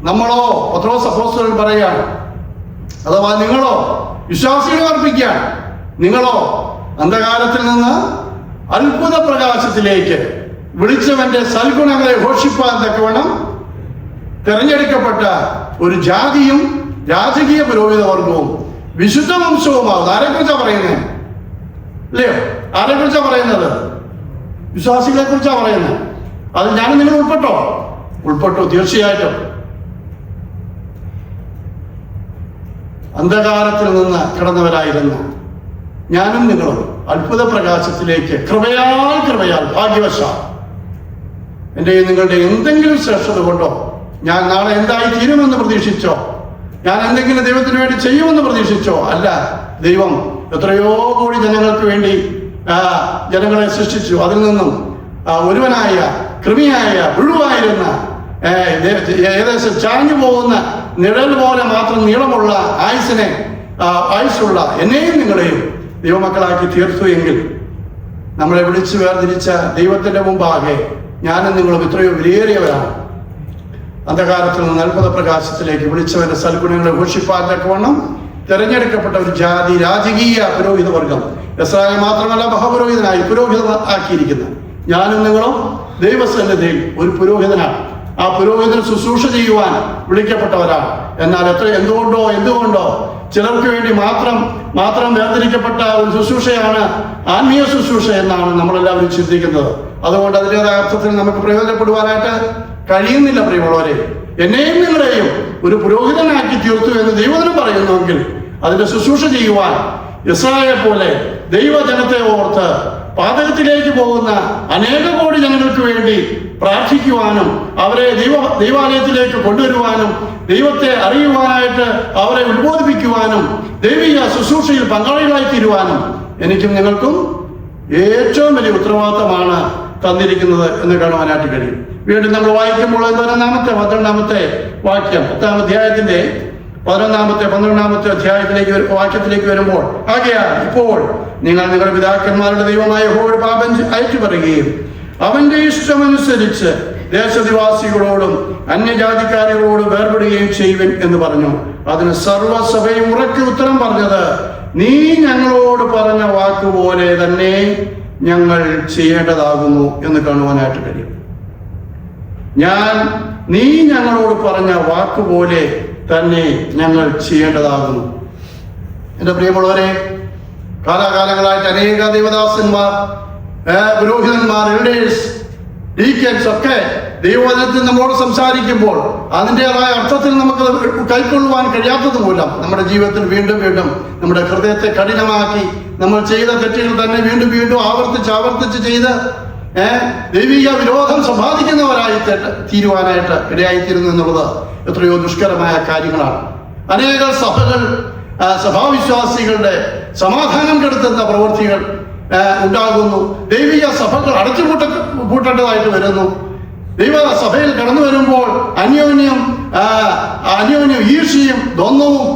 നമ്മളോ, പത്രോസ് അപ്പോസ്തലൻ പറയുകയാണ്, അഥവാ നിങ്ങളോ വിശ്വാസികളെ അർപ്പിക്കുകയാണ്, നിങ്ങളോ അന്ധകാരത്തിൽ നിന്ന് അത്ഭുത പ്രകാശത്തിലേക്ക് വിളിച്ചവന്റെ സൽഗുണങ്ങളെ ഘോഷിപ്പാൻ തക്കവണ്ണം തെരഞ്ഞെടുക്കപ്പെട്ട ഒരു ജാതിയും രാജകീയ പുരോഹിത വർഗവും വിശുദ്ധ വംശവുമാകും. ആരെക്കുറിച്ചാണ് പറയുന്നത്? അല്ലയോ? ആരെക്കുറിച്ചാണ് പറയുന്നത്? വിശ്വാസികളെ കുറിച്ചാണ് പറയുന്നത്. അത് ഞാനും നിങ്ങൾ ഉൾപ്പെട്ടു തീർച്ചയായിട്ടും. അന്ധകാരത്തിൽ നിന്ന് കിടന്നവരായിരുന്ന ഞാനും നിങ്ങളും അത്ഭുത പ്രകാശത്തിലേക്ക് കൃപയാൽ ഭാഗ്യവശാൽ എന്റെയും നിങ്ങളുടെ എന്തെങ്കിലും ശ്രേഷ്ഠത കൊണ്ടോ, ഞാൻ നാളെ എന്തായി തീരുമെന്ന് പ്രതീക്ഷിച്ചോ, ഞാൻ എന്തെങ്കിലും ദൈവത്തിന് വേണ്ടി ചെയ്യുമെന്ന് പ്രതീക്ഷിച്ചോ അല്ല. ദൈവം എത്രയോ കോടി ജനങ്ങൾക്ക് വേണ്ടി ജനങ്ങളെ സൃഷ്ടിച്ചു. അതിൽ നിന്നും ഒരുവനായ കൃമിയായ പുഴുവായിരുന്ന ഏകദേശം ചാഞ്ഞു പോകുന്ന നിഴൽ പോലെ മാത്രം നീളമുള്ള ആയുസ്സുള്ള എന്നെയും നിങ്ങളെയും ദൈവമക്കളാക്കി തീർത്തു എങ്കിൽ നമ്മളെ വിളിച്ചു വേർതിരിച്ച ദൈവത്തിന്റെ മുമ്പാകെ ഞാനും നിങ്ങളും എത്രയോ വിലയേറിയവരാണ്. അന്ധകാരത്തിൽ നിന്ന് അത്ഭുത പ്രകാശത്തിലേക്ക് വിളിച്ചവന്റെ സൽഗുണങ്ങളെ ഘോഷിപ്പാൻ തക്കവണ്ണം തെരഞ്ഞെടുക്കപ്പെട്ട ഒരു ജാതി, രാജകീയ പുരോഹിത വർഗം, ഇസ്രായേൽ മാത്രമല്ല മഹാപുരോഹിതനായി പുരോഹിതം ആക്കിയിരിക്കുന്ന ഞാനും നിങ്ങളും ദൈവസന്നിധിയിൽ ഒരു പുരോഹിതനാണ്. ആ പുരോഹിതൻ ശുശ്രൂഷ ചെയ്യുവാൻ വിളിക്കപ്പെട്ടവരാണ്. എന്നാൽ എന്തുകൊണ്ടോ ചിലർക്ക് വേണ്ടി മാത്രം വേർതിരിക്കപ്പെട്ട ഒരു ശുശ്രൂഷയാണ് ആത്മീയ ശുശ്രൂഷ എന്നാണ് നമ്മളെല്ലാവരും ചിന്തിക്കുന്നത്. അതുകൊണ്ട് അതിൻ്റെതായ അർത്ഥത്തിൽ നമുക്ക് പ്രയോജനപ്പെടുവാനായിട്ട് കഴിയുന്നില്ല. പ്രിയമുള്ളവരെ, എന്നെയും നിങ്ങളെയും ഒരു പുരോഹിതനാക്കി തീർത്തു എന്ന് ദൈവത്തിനും പറയുന്നുവെങ്കിൽ അതിന്റെ ശുശ്രൂഷ ചെയ്യുവാൻ യിസ്രായേൽ പോലെ ദൈവജനത്തെ ഓർത്ത് പാതകത്തിലേക്ക് പോകുന്ന അനേക കോടി ജനങ്ങൾക്ക് വേണ്ടി പ്രാർത്ഥിക്കുവാനും അവരെ ദൈവാലയത്തിലേക്ക് കൊണ്ടുവരുവാനും ദൈവത്തെ അറിയുവാനായിട്ട് അവരെ ഉത്ബോധിപ്പിക്കുവാനും ദൈവിക ശുശ്രൂഷയിൽ പങ്കാളികളായി തീരുവാനും എനിക്കും നിങ്ങൾക്കും ഏറ്റവും വലിയ ഉത്തരവാദിത്തമാണ് തന്നിരിക്കുന്നത് എന്ന് കാണുവാനായിട്ട് കഴിയും. വീണ്ടും നമ്മൾ വായിക്കുമ്പോൾ 12-ാമത്തെ വാക്യം 10-ാം അധ്യായത്തിന്റെ 11-12 അധ്യായത്തിലേക്ക് വാക്യത്തിലേക്ക് വരുമ്പോൾ, ആകയാൽ ഇപ്പോൾ നിങ്ങൾ നിങ്ങളുടെ പിതാക്കന്മാരുടെ ദൈവമായ യഹോവയുടെ പാപം അയറ്റുപറയുകയും അവന്റെ ഇഷ്ടമനുസരിച്ച് ദേശനിവാസികളോടും അന്യജാതിക്കാരികളോടും വേർപെടുകയും ചെയ്യുവൻ എന്ന് പറഞ്ഞു. അതിന് സർവ്വസഭയും ഉറക്കെ ഉത്തരം പറഞ്ഞത്, നീ ഞങ്ങളോട് പറഞ്ഞ വാക്കുപോലെ തന്നെ ഞങ്ങൾ ചെയ്യേണ്ടതാകുന്നു എന്ന് കാണുവാനായിട്ട് കഴിയും. നീ ഞങ്ങളോട് പറഞ്ഞ വാക്കുപോലെ തന്നെ ഞങ്ങൾ ചെയ്യേണ്ടതാകുന്നു. എന്റെ പ്രിയമുള്ളവരെ, കാലാകാലങ്ങളായിട്ട് അനേക ദൈവദാസന്മാർ, പുരോഹിതന്മാർ, എൽഡേഴ്സ്, ഡീക്കൻസ് ഒക്കെ ദൈവവചനത്തിൽ നമ്മോട് സംസാരിക്കുമ്പോൾ അതിൻ്റെതായ അർത്ഥത്തിൽ നമുക്ക് കൈക്കൊള്ളുവാൻ കഴിയാത്തത് മൂലം നമ്മുടെ ജീവിതത്തിൽ വീണ്ടും നമ്മുടെ ഹൃദയത്തെ കഠിനമാക്കി നമ്മൾ ചെയ്ത തെറ്റുകൾ തന്നെ വീണ്ടും ആവർത്തിച്ച് ചെയ്ത് ദൈവിക വിരോധം സമ്പാദിക്കുന്നവരായി തീരുവാനായിട്ട് ഇടയായിത്തീരുന്നു എന്നുള്ളത് എത്രയോ ദുഷ്കരമായ കാര്യങ്ങളാണ്. അനേക സഭാവിശ്വാസികളുടെ സമാധാനം കെടുത്തുന്ന പ്രവൃത്തികൾ ഉണ്ടാകുന്നു. ദൈവിക സഭകൾ അടച്ചുപൂട്ടേണ്ടതായിട്ട് വരുന്നു. ദൈവസഭയിൽ കടന്നു വരുമ്പോൾ അന്യോന്യം ഈർഷ്യയും ദ്വന്ദ്വവും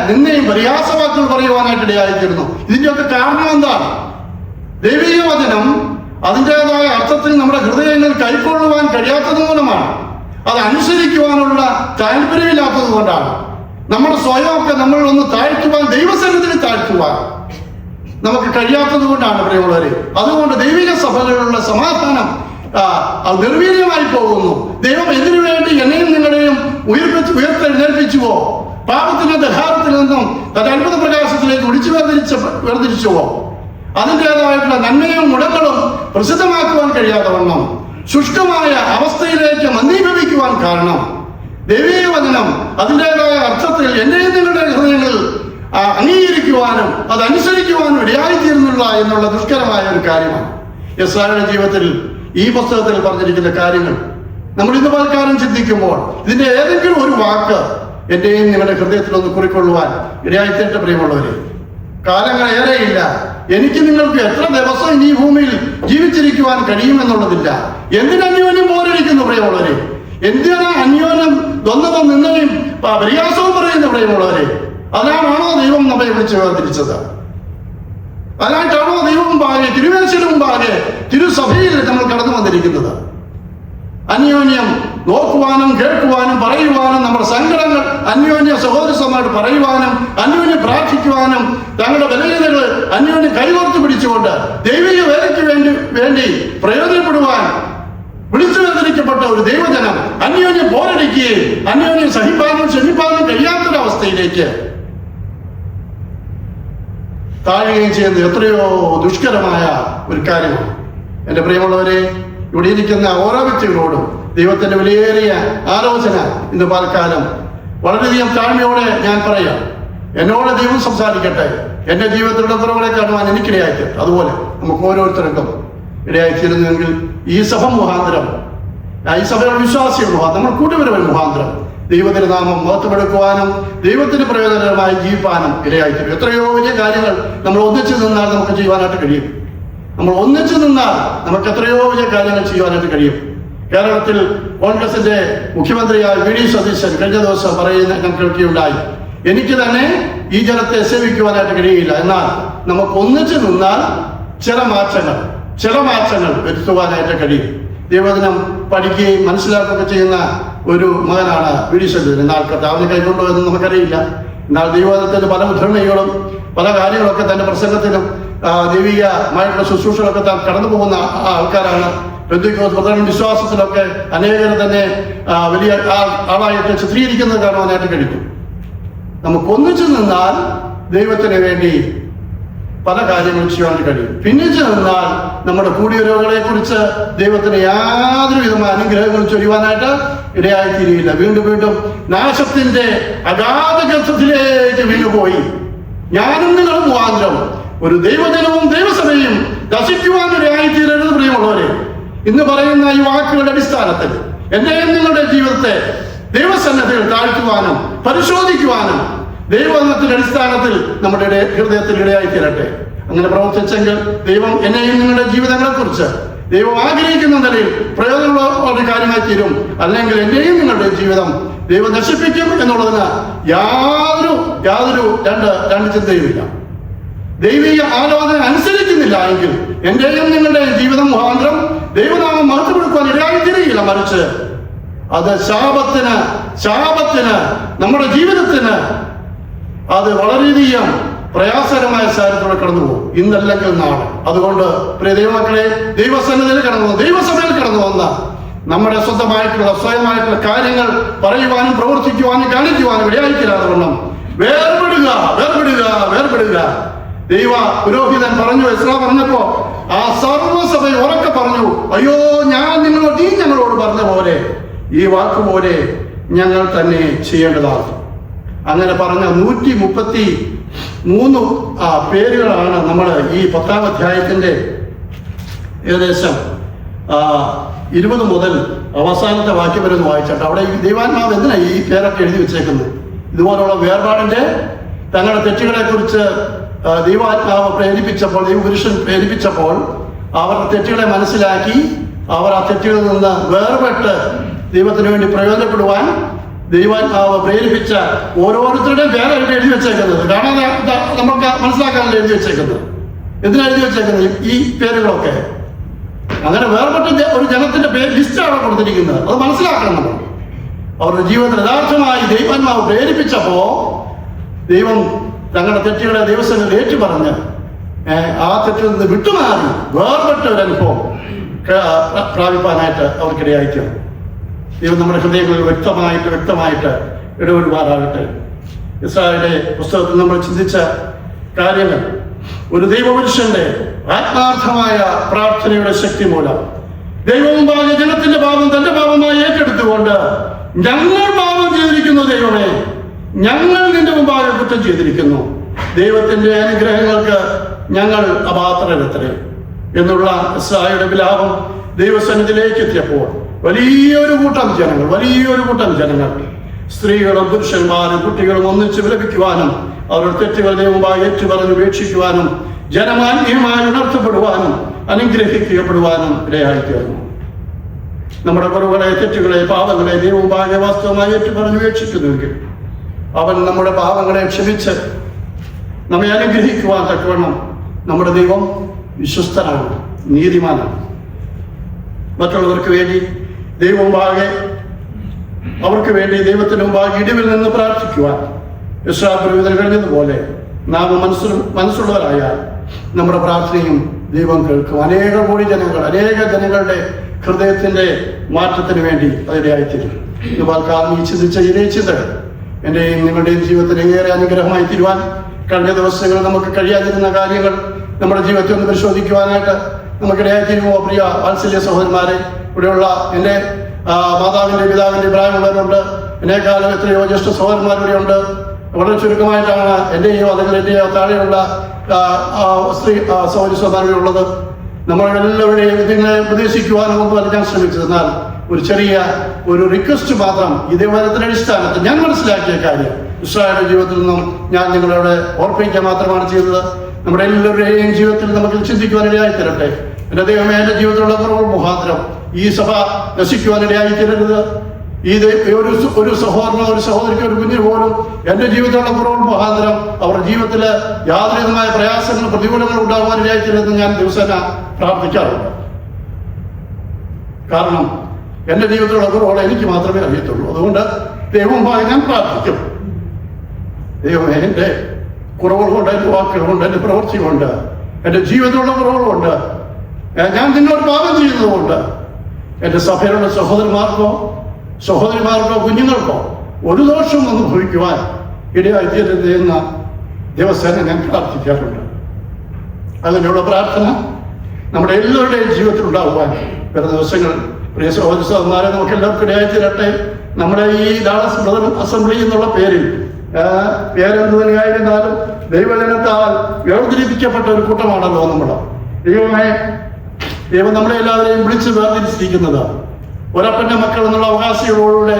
നിന്നയും പരിഹാസവാക്കുകൾ പറയുവാനായിട്ട് ഇടയായിത്തീരുന്നു. ഇതിൻ്റെയൊക്കെ കാരണം എന്താണ്? ദൈവിക വചനം അതിൻ്റെതായ അർത്ഥത്തിൽ നമ്മുടെ ഹൃദയങ്ങൾ കൈക്കൊള്ളുവാൻ കഴിയാത്തത് മൂലമാണ്. അത് അനുസരിക്കുവാനുള്ള താല്പര്യമില്ലാത്തത് കൊണ്ടാണ്. നമ്മുടെ സ്വയമൊക്കെ നമ്മൾ ഒന്ന് താഴ്ത്തുവാൻ, ദൈവസന്നിധിയിൽ താഴ്ത്തുവാൻ നമുക്ക് കഴിയാത്തത് കൊണ്ടാണ് പ്രിയമുള്ളവരെ. അതുകൊണ്ട് ദൈവിക സഭകളിലുള്ള സമാധാനം നിർവീര്യമായി പോകുന്നു. ദൈവം എന്തിനു വേണ്ടി എന്നെയും നിങ്ങളെയും ഉയർത്തെഴുന്നേൽപ്പിച്ചുവോ, പാപത്തിന്റെ ദഹാരത്തിൽ നിന്നും തന്റെ അത്ഭുത പ്രകാശത്തിലേക്ക് വിളിച്ചു വേർതിരിച്ചുവോ, അതിൻ്റെതായിട്ടുള്ള നന്മയും ഗുണങ്ങളും പ്രസിദ്ധമാക്കുവാൻ കഴിയാതെ വണ്ണം ശുഷ്കമായ അവസ്ഥയിലേക്ക് മന്ദീഭവിക്കുവാൻ കാരണം ദൈവീക വചനം അതിൻ്റെതായ അർത്ഥത്തിൽ എൻ്റെയും നിങ്ങളുടെ ഹൃദയങ്ങൾ അംഗീകരിക്കുവാനും അതനുസരിക്കുവാനും ഇടയായിത്തീരുന്നില്ല എന്നുള്ള ദുഷ്കരമായ ഒരു കാര്യമാണ്. യെശയ്യായുടെ ജീവിതത്തിൽ ഈ പുസ്തകത്തിൽ പറഞ്ഞിരിക്കുന്ന കാര്യങ്ങൾ നമ്മൾ ഇന്ന് പലക്കാലം ചിന്തിക്കുമ്പോൾ ഇതിന്റെ ഏതെങ്കിലും ഒരു വാക്ക് എന്റെയും നിങ്ങളുടെ ഹൃദയത്തിൽ ഒന്ന് കുറിക്കൊള്ളുവാൻ ഇടയായിത്തീരട്ടെ. പ്രിയമുള്ളവരെ, കാലങ്ങൾ ഏറെയില്ല. എനിക്ക് നിങ്ങൾക്ക് എത്ര ദിവസം ഇനി ഈ ഭൂമിയിൽ ജീവിച്ചിരിക്കുവാൻ കഴിയുമെന്നുള്ളതില്ല. എന്തിനന്യോന്യം പോരടിക്കുന്നു പ്രിയമുള്ളവരെ? എന്തിനാ അന്യോന്യം ദ്വന്ദ്വം നിന്നയും പരിഹാസവും പറയുന്ന പ്രിയമുള്ളവരെ? അതിനാണോ ദൈവം നമ്മെ വിളിച്ച് വേർതിരിച്ചത്? അതിനായിട്ടാണോ ദൈവം മുമ്പാകെ തിരുമേശയുടെ മുമ്പാകെ തിരുസഭയിൽ നമ്മൾ കടന്നു വന്നിരിക്കുന്നത്? അന്യോന്യം നോക്കുവാനും കേൾക്കുവാനും പറയുവാനും നമ്മുടെ സങ്കടങ്ങൾ അന്യോന്യ സഹോദരസമായിട്ട് പറയുവാനും അന്യോന്യം പ്രാർത്ഥിക്കുവാനും തങ്ങളുടെ ബലഹീനതകൾ അന്യോന്യം കൈകോർത്ത് പിടിച്ചുകൊണ്ട് ദൈവിക വേലയ്ക്ക് വേണ്ടി പ്രയോജനപ്പെടുവാൻ വിളിച്ചു വേദനിക്കപ്പെട്ട ഒരു ദൈവജനം അന്യോന്യം പോരടിക്കുകയും അന്യോന്യം സഹിപ്പാനും ക്ഷമിപ്പാനും കഴിയാത്തൊരവസ്ഥയിലേക്ക് താഴുകയും ചെയ്യുന്നത് എത്രയോ ദുഷ്കരമായ ഒരു കാര്യമാണ്. എൻ്റെ പ്രിയമുള്ളവരെ, ഇവിടെ ഇരിക്കുന്ന ഓരോ വ്യക്തികളോടും ദൈവത്തിന്റെ വിലയേറിയ ആലോചന ഇന്ന് പാൽക്കാലം വളരെയധികം താഴ്മയോടെ ഞാൻ പറയാം. എന്നോട് ദൈവം സംസാരിക്കട്ടെ. എൻ്റെ ജീവിതത്തിലുള്ള കുറവുകളെ കാണുവാൻ എനിക്കിടയായിത്തീരട്ടെ. അതുപോലെ നമുക്ക് ഓരോരുത്തർക്കും ഇടയായിത്തീരുന്നെങ്കിൽ ഈ സഭ മുഖാന്തരം, ഈ സഭയുടെ വിശ്വാസികൾ മുഖാന്തരം, നമ്മൾ കൂട്ടുവരവൻ മുഖാന്തരം ദൈവത്തിന്റെ നാമം മഹത്വമെടുക്കുവാനും ദൈവത്തിന് പ്രയോജനകരമായി ജീവിപ്പാനും ഇടയായിത്തീരും. എത്രയോ വലിയ കാര്യങ്ങൾ നമ്മൾ ഒന്നിച്ചു നിന്നാൽ നമുക്ക് ചെയ്യുവാനായിട്ട് കഴിയും. നമ്മൾ ഒന്നിച്ചു നിന്നാൽ നമുക്ക് എത്രയോ വലിയ കാര്യങ്ങൾ ചെയ്യുവാനായിട്ട് കഴിയും. കേരളത്തിൽ കോൺഗ്രസിന്റെ മുഖ്യമന്ത്രിയായ വി ഡി സതീശൻ കഴിഞ്ഞ ദിവസം പറയുന്ന ഞാൻ കേൾക്കുകയുണ്ടായി, എനിക്ക് തന്നെ ഈ ജനത്തെ സേവിക്കുവാനായിട്ട് കഴിയില്ല, എന്നാൽ നമുക്ക് ഒന്നിച്ചു നിന്നാൽ ചില മാറ്റങ്ങൾ വരുത്തുവാനായിട്ട് കഴിയും. ദൈവദിനം പഠിക്കുകയും മനസ്സിലാക്കുകയൊക്കെ ചെയ്യുന്ന ഒരു മകനാണ് വി ഡി സതീശൻ. എന്നാൽ കർത്താവിനെ കൈക്കൊണ്ടോ എന്ന് നമുക്കറിയില്ല. എന്നാൽ ദൈവദിനത്തിന്റെ പല ഉദ്ധരണികളും പല കാര്യങ്ങളൊക്കെ തന്റെ പ്രസംഗത്തിനും ദൈവികമായിട്ടുള്ള ശുശ്രൂഷകളൊക്കെ താൻ കടന്നു പോകുന്ന ആൾക്കാരാണ്. പ്രത്യേക വിശ്വാസത്തിലൊക്കെ അനേകരെ തന്നെ വലിയ ആളായിട്ട് ചിത്രീകരിക്കുന്നത് കാണുവാനായിട്ട് കഴിയും. നമുക്ക് ഒന്നിച്ചു നിന്നാൽ ദൈവത്തിന് വേണ്ടി പല കാര്യങ്ങളും ചെയ്യാൻ കഴിയും. ഭിന്നിച്ചു നിന്നാൽ നമ്മുടെ കൂടിയവരുകളെ കുറിച്ച് ദൈവത്തിന് യാതൊരു വിധമായ അനുഗ്രഹങ്ങളും ചൊരിയുവാനായിട്ട് ഇടയായിത്തീരുകയില്ല. വീണ്ടും നാശത്തിന്റെ അഗാധ ഗർഭത്തിലേക്ക് വീണുപോയി ഞാനും നിങ്ങളും മുഖാന്തരം ഒരു ദൈവജനവും ദൈവസഭയും ദശിക്കുവാനിടയായിത്തീരരുത്. പ്രിയമുള്ളവരെ, ഇന്ന് പറയുന്ന ഈ വാക്കുകളുടെ അടിസ്ഥാനത്തിൽ എന്റെയും നിങ്ങളുടെ ജീവിതത്തെ ദൈവസന്നദ്ധയിൽ താഴ്ത്തുവാനും പരിശോധിക്കുവാനും ദൈവത്തിന്റെ അടിസ്ഥാനത്തിൽ നമ്മുടെ ഹൃദയത്തിൽ ഇടയായിത്തീരട്ടെ. അങ്ങനെ പ്രവർത്തിച്ചെങ്കിൽ ദൈവം എന്നെയും നിങ്ങളുടെ ജീവിതങ്ങളെ കുറിച്ച് ദൈവം ആഗ്രഹിക്കുന്ന നിലയിൽ പ്രയോജനമുള്ള ഒരു കാര്യമായി തീരും. അല്ലെങ്കിൽ എന്റെയും നിങ്ങളുടെ ജീവിതം ദൈവം നശിപ്പിക്കും എന്നുള്ളതിന് യാതൊരു രണ്ട് ചിന്തയുമില്ല. ദൈവിക ആലോചന അനുസരിക്കുന്നില്ല എങ്കിൽ എന്റെയും നിങ്ങളുടെ ജീവിതം മുഖാന്തരം ദൈവനാമം മഹത്വപ്പെടുത്താൻ ഇടയായിത്തീരുകയില്ല. മറിച്ച് അത് ശാപത്തിന് നമ്മുടെ ജീവിതത്തിന് അത് വളരെയധികം പ്രയാസകരമായ സാഹചര്യത്തോടെ കടന്നു പോകും, ഇന്നല്ലെങ്കിൽ നാളെ. അതുകൊണ്ട് പ്രിയ ദൈവമക്കളെ, ദൈവസന്നിധിയിൽ ദൈവസഭയിൽ കടന്നു വന്ന നമ്മുടെ സ്വയമായിട്ടുള്ള കാര്യങ്ങൾ പറയുവാനും പ്രവർത്തിക്കുവാനും കാണിക്കുവാനും ഇടയായിത്തീരാതെ വണ്ണം വേർപെടുക. ദൈവ പുരോഹിതൻ പറഞ്ഞു, എസ്രാ പറഞ്ഞപ്പോ ആ സർവ്വസഭ ഉറക്കെ പറഞ്ഞു, അയ്യോ ഞാൻ ഞങ്ങളോട് പറഞ്ഞ പോലെ ഈ വാക്കുപോലെ ഞങ്ങൾ തന്നെ ചെയ്യേണ്ടതാണ്. അങ്ങനെ പറഞ്ഞ 133 പേരുകളാണ് നമ്മൾ ഈ 10-ാം അധ്യായത്തിന്റെ ഏകദേശം 20 മുതൽ അവസാനത്തെ വാക്യം വരെ ഒന്ന് വായിച്ചിട്ട് അവിടെ ഈ ദൈവാത്മാവ് എന്തിനാ ഈ പേരൊക്കെ എഴുതി വെച്ചേക്കുന്നത്? ഇതുപോലുള്ള വേർപാടിന്റെ തങ്ങളുടെ തെറ്റുകളെ കുറിച്ച് ദൈവാത്മാവ് ദൈവപുരുഷൻ പ്രേരിപ്പിച്ചപ്പോൾ അവരുടെ തെറ്റുകളെ മനസ്സിലാക്കി അവർ ആ തെറ്റുകളിൽ നിന്ന് വേർപെട്ട് ദൈവത്തിന് വേണ്ടി പ്രയോജനപ്പെടുവാൻ ദൈവാത്മാവ് പ്രേരിപ്പിച്ച ഓരോരുത്തരുടെയും പേരായിട്ട് എഴുതി വെച്ചേക്കുന്നത് കാണാതെ നമുക്ക് മനസ്സിലാക്കാനല്ല എഴുതി വെച്ചേക്കുന്നത്. എന്തിനാ എഴുതി വെച്ചേക്കുന്നത് ഈ പേരുകളൊക്കെ? അങ്ങനെ വേർപെട്ട ഒരു ജനത്തിന്റെ ലിസ്റ്റാണ് കൊടുത്തിരിക്കുന്നത്. അത് മനസ്സിലാക്കണം നമ്മൾ. അവരുടെ ജീവിതത്തിൽ യഥാർത്ഥമായി ദൈവാത്മാവ് പ്രേരിപ്പിച്ചപ്പോ ദൈവം തങ്ങളുടെ തെറ്റുകളെ ദൈവസന്നിധിയിൽ ഏറ്റുപറഞ്ഞ് ആ തെറ്റിൽ നിന്ന് വിട്ടുമാറി വേർപെട്ട ഒരു അനുഭവം പ്രാപിപ്പാനായിട്ട് അവർക്കിടയായിത്തീർന്നു. ദൈവം നമ്മുടെ ഹൃദയങ്ങളിൽ വ്യക്തമായിട്ട് ഇടപെടുമാറാകട്ടെ. ഇസ്രായേലിന്റെ പുസ്തകത്തിൽ നമ്മൾ ചിന്തിച്ച കാര്യങ്ങൾ ഒരു ദൈവപുരുഷന്റെ ആത്മാർത്ഥമായ പ്രാർത്ഥനയുടെ ശക്തി മൂലം ദൈവമുമ്പാകെ ജനത്തിന്റെ പാപം തന്റെ പാപമായി ഏറ്റെടുത്തുകൊണ്ട്, ഞങ്ങൾ പാപം ചെയ്തിരിക്കുന്നു ദൈവമേ, ഞങ്ങൾ നിന്റെ മുമ്പാകെ കുറ്റം ചെയ്തിരിക്കുന്നു, ദൈവത്തിന്റെ അനുഗ്രഹങ്ങൾക്ക് ഞങ്ങൾ അപാത്രരത്രേ എന്നുള്ള ഇസ്രായേലിന്റെ വിലാപം ദൈവസന്നിധിയിലേക്ക് എത്തിയപ്പോൾ വലിയൊരു കൂട്ടം ജനങ്ങൾ സ്ത്രീകളും പുരുഷന്മാരും കുട്ടികളും ഒന്നിച്ച് വിലപിക്കുവാനും അവരുടെ തെറ്റുകൾ ദൈവമായി ഏറ്റുപറഞ്ഞ് ഉപേക്ഷിക്കുവാനും ജനമാന്യമായി ഉണർത്തപ്പെടുവാനും അനുഗ്രഹിക്കപ്പെടുവാനും ഇടയായിത്തീർന്നു. നമ്മുടെ കുറവുകളെ, തെറ്റുകളെ, പാപങ്ങളെ ദൈവമുമ്പാകെ വാസ്തവമായി ഏറ്റുപറഞ്ഞ് ഉപേക്ഷിക്കുന്നുവെങ്കിൽ അവൻ നമ്മുടെ പാപങ്ങളെ ക്ഷമിച്ച് നമ്മെ അനുഗ്രഹിക്കുവാൻ തക്കവണ്ണം നമ്മുടെ ദൈവം വിശ്വസ്തനാണ്, നീതിമാനാണ്. മറ്റുള്ളവർക്ക് വേണ്ടി അവർക്ക് വേണ്ടി ദൈവത്തിന് മുമ്പാകെ ഇടിവിൽ നിന്ന് പ്രാർത്ഥിക്കുവാൻ യശയ്യാപ്രവചനം കഴിഞ്ഞതുപോലെ നാം മനസ്സുള്ളവരായാൽ നമ്മുടെ പ്രാർത്ഥനയും ദൈവം കേൾക്കും. അനേക ജനങ്ങളുടെ ഹൃദയത്തിന്റെ മാറ്റത്തിന് വേണ്ടി അതിടയായിത്തീരും. ഇതുപോൽക്കാലം ഈ ചിന്തിച്ച ഇതേ ചിന്തകൾ എൻ്റെയും നിങ്ങളുടെയും ജീവിതത്തിന് ഏറെ അനുഗ്രഹമായി തീരുവാൻ കഴിഞ്ഞ ദിവസങ്ങളിൽ നമുക്ക് കഴിയാതിരുന്ന കാര്യങ്ങൾ നമ്മുടെ ജീവിതത്തിൽ ഒന്ന് പരിശോധിക്കുവാനായിട്ട് നമുക്കിടയായി തീരുമോ? പ്രിയ വാത്സല്യ സഹോദരന്മാരെ, ഇവിടെയുള്ള എൻ്റെ മാതാവിൻ്റെ പിതാവിൻ്റെ പ്രായമുള്ളവരുണ്ട്, എന്നെക്കാലം എത്രയോ ജ്യേഷ്ഠ സഹോദരന്മാരിവിടെയുണ്ട്. വളരെ ചുരുക്കമായിട്ടാണ് എൻ്റെയോ അല്ലെങ്കിൽ എൻ്റെയോ താഴെയുള്ള സ്ത്രീ സഹോദരി ഉള്ളത്. നമ്മളെല്ലാവരുടെയും ഇതിനെ ഉപദേശിക്കുവാനും ഒന്നുമല്ല ഞാൻ ശ്രമിച്ചത്. എന്നാൽ ഒരു റിക്വസ്റ്റ് മാത്രം ഈ ദൈവവചനത്തിന്റെ അടിസ്ഥാനത്തിൽ ഞാൻ മനസ്സിലാക്കിയ കാര്യം ഇസ്രായേലിന്റെ ജീവിതത്തിൽ നിന്നും ഞാൻ നിങ്ങളോട് ഓർപ്പിക്കുക മാത്രമാണ് ചെയ്തത്. നമ്മുടെ എല്ലാവരുടെയും ജീവിതത്തിൽ നമുക്ക് ചിന്തിക്കുവാനിടയായി തരട്ടെ. എൻ്റെ ദൈവമേ, എൻ്റെ ജീവിതത്തിലുള്ള കുറവ് മുഖാന്തരം ഈ സഭ നശിക്കുവാനിടയായി തരരുത്. ഒരു സഹോദരനോ ഒരു സഹോദരിക്കോ ഒരു കുഞ്ഞിന് പോലും എൻ്റെ ജീവിതത്തിലുള്ള കുറവ് മുഖാന്തരം അവരുടെ ജീവിതത്തിൽ യാതൊരുവിധമായ പ്രയാസങ്ങളും പ്രതികൂലങ്ങളും ഉണ്ടാകുവാനിടയായി തരുമെന്ന് ഞാൻ ദിവസേന പ്രാർത്ഥിക്കാറുണ്ട്. കാരണം എൻ്റെ ജീവിതത്തിലുള്ള കുറവുകൾ എനിക്ക് മാത്രമേ അറിയത്തുള്ളൂ. അതുകൊണ്ട് ദൈവവുമായി ഞാൻ പ്രാർത്ഥിക്കും. ദൈവമേ, എൻ്റെ കുറവുകൾ കൊണ്ട്, എൻ്റെ വാക്കുകൾ കൊണ്ട്, എൻ്റെ പ്രവൃത്തി കൊണ്ട്, എൻ്റെ ജീവിതത്തിലുള്ള കുറവുകൾ കൊണ്ട്, ഞാൻ നിന്നോട് പാപം ചെയ്യുന്നതുകൊണ്ട് എൻ്റെ സഭയിലുള്ള സഹോദരിമാർക്കോ കുഞ്ഞുങ്ങൾക്കോ ഒരു ദോഷം അനുഭവിക്കുവാൻ ഇടയായിത്തീരരുത് എന്ന ദിവസേന ഞാൻ പ്രാർത്ഥിക്കാറുണ്ട്. അതിനുള്ള പ്രാർത്ഥന നമ്മുടെ എല്ലാവരുടെയും ജീവിതത്തിൽ ഉണ്ടാകുവാൻ വരുന്ന ദിവസങ്ങൾ പ്രിയ സഹോദരി സഹോദരന്മാരെ നമുക്ക് എല്ലാവർക്കും ഇടയായിത്തീരട്ടെ. നമ്മുടെ ഈ ഡാളസ് ബ്രദർ അസംബ്ലി എന്നുള്ള പേരെന്ത് തന്നെയായിരുന്നാലും ദൈവജനത്താൽ വേർതിരിപ്പിക്കപ്പെട്ട ഒരു കൂട്ടമാണല്ലോ നമ്മൾ. ദൈവം നമ്മളെ എല്ലാവരെയും വിളിച്ച് വേർതിരിച്ചിരിക്കുന്നത് ഒരപ്പന്റെ മക്കൾ എന്നുള്ള അവകാശികളോടുകൂടെ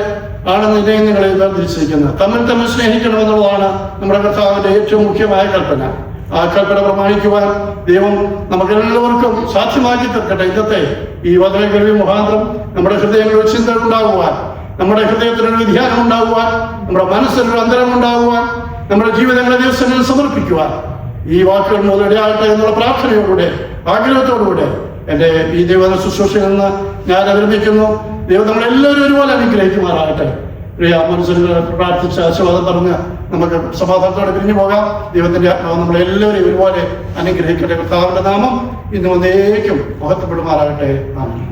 ആണെന്ന് നിങ്ങളെ വേർതിരിച്ചിരിക്കുന്നത്. തമ്മിൽ സ്നേഹിക്കണമെന്നുള്ളതാണ് നമ്മുടെ കർത്താവിന്റെ ഏറ്റവും മുഖ്യമായ കൽപ്പന. ആ കൽപ്പന പ്രമാണിക്കുവാൻ ദൈവം നമുക്കെല്ലാവർക്കും സാധ്യമാക്കി തീർക്കട്ടെ. ഇന്നത്തെ ഈ വചന കേൾവി മുഖാന്തരം നമ്മുടെ ഹൃദയങ്ങളിൽ ചിന്ത ഉണ്ടാകുവാൻ, നമ്മുടെ ഹൃദയത്തിനൊരു വ്യതിയാനം ഉണ്ടാകുവാൻ, നമ്മുടെ മനസ്സിനൊരു അന്തരം ഉണ്ടാകുവാൻ, നമ്മുടെ ജീവിതങ്ങളെ ദിവസങ്ങളിൽ സമർപ്പിക്കുവാൻ ഈ വാക്കുകൾ മുതൽ ഇടയാകട്ടെ എന്നുള്ള പ്രാർത്ഥനയോടുകൂടെ ആഗ്രഹത്തോടുകൂടെ എൻ്റെ ഈ ദൈവ ശുശ്രൂഷയിൽ നിന്ന് ഞാൻ വിരമിക്കുന്നു. ദൈവം നമ്മളെല്ലാവരും ഒരുപോലെ അനുഗ്രഹിക്കുമാറാകട്ടെ. പ്രിയ മനസ്സിൽ പ്രാർത്ഥിച്ച ആശീർവാദം പറഞ്ഞ് നമുക്ക് സമാധാനത്തോടെ പിരിഞ്ഞു പോകാം. ദൈവത്തിന്റെ ആത്മാവ് നമ്മളെല്ലാവരെയും ഒരുപോലെ അനുഗ്രഹിക്കട്ടെ. കർത്താവിന്റെ നാമം ഇന്ന് എന്നേക്കും മഹത്വപ്പെടുമാറാകട്ടെ. ആമേൻ.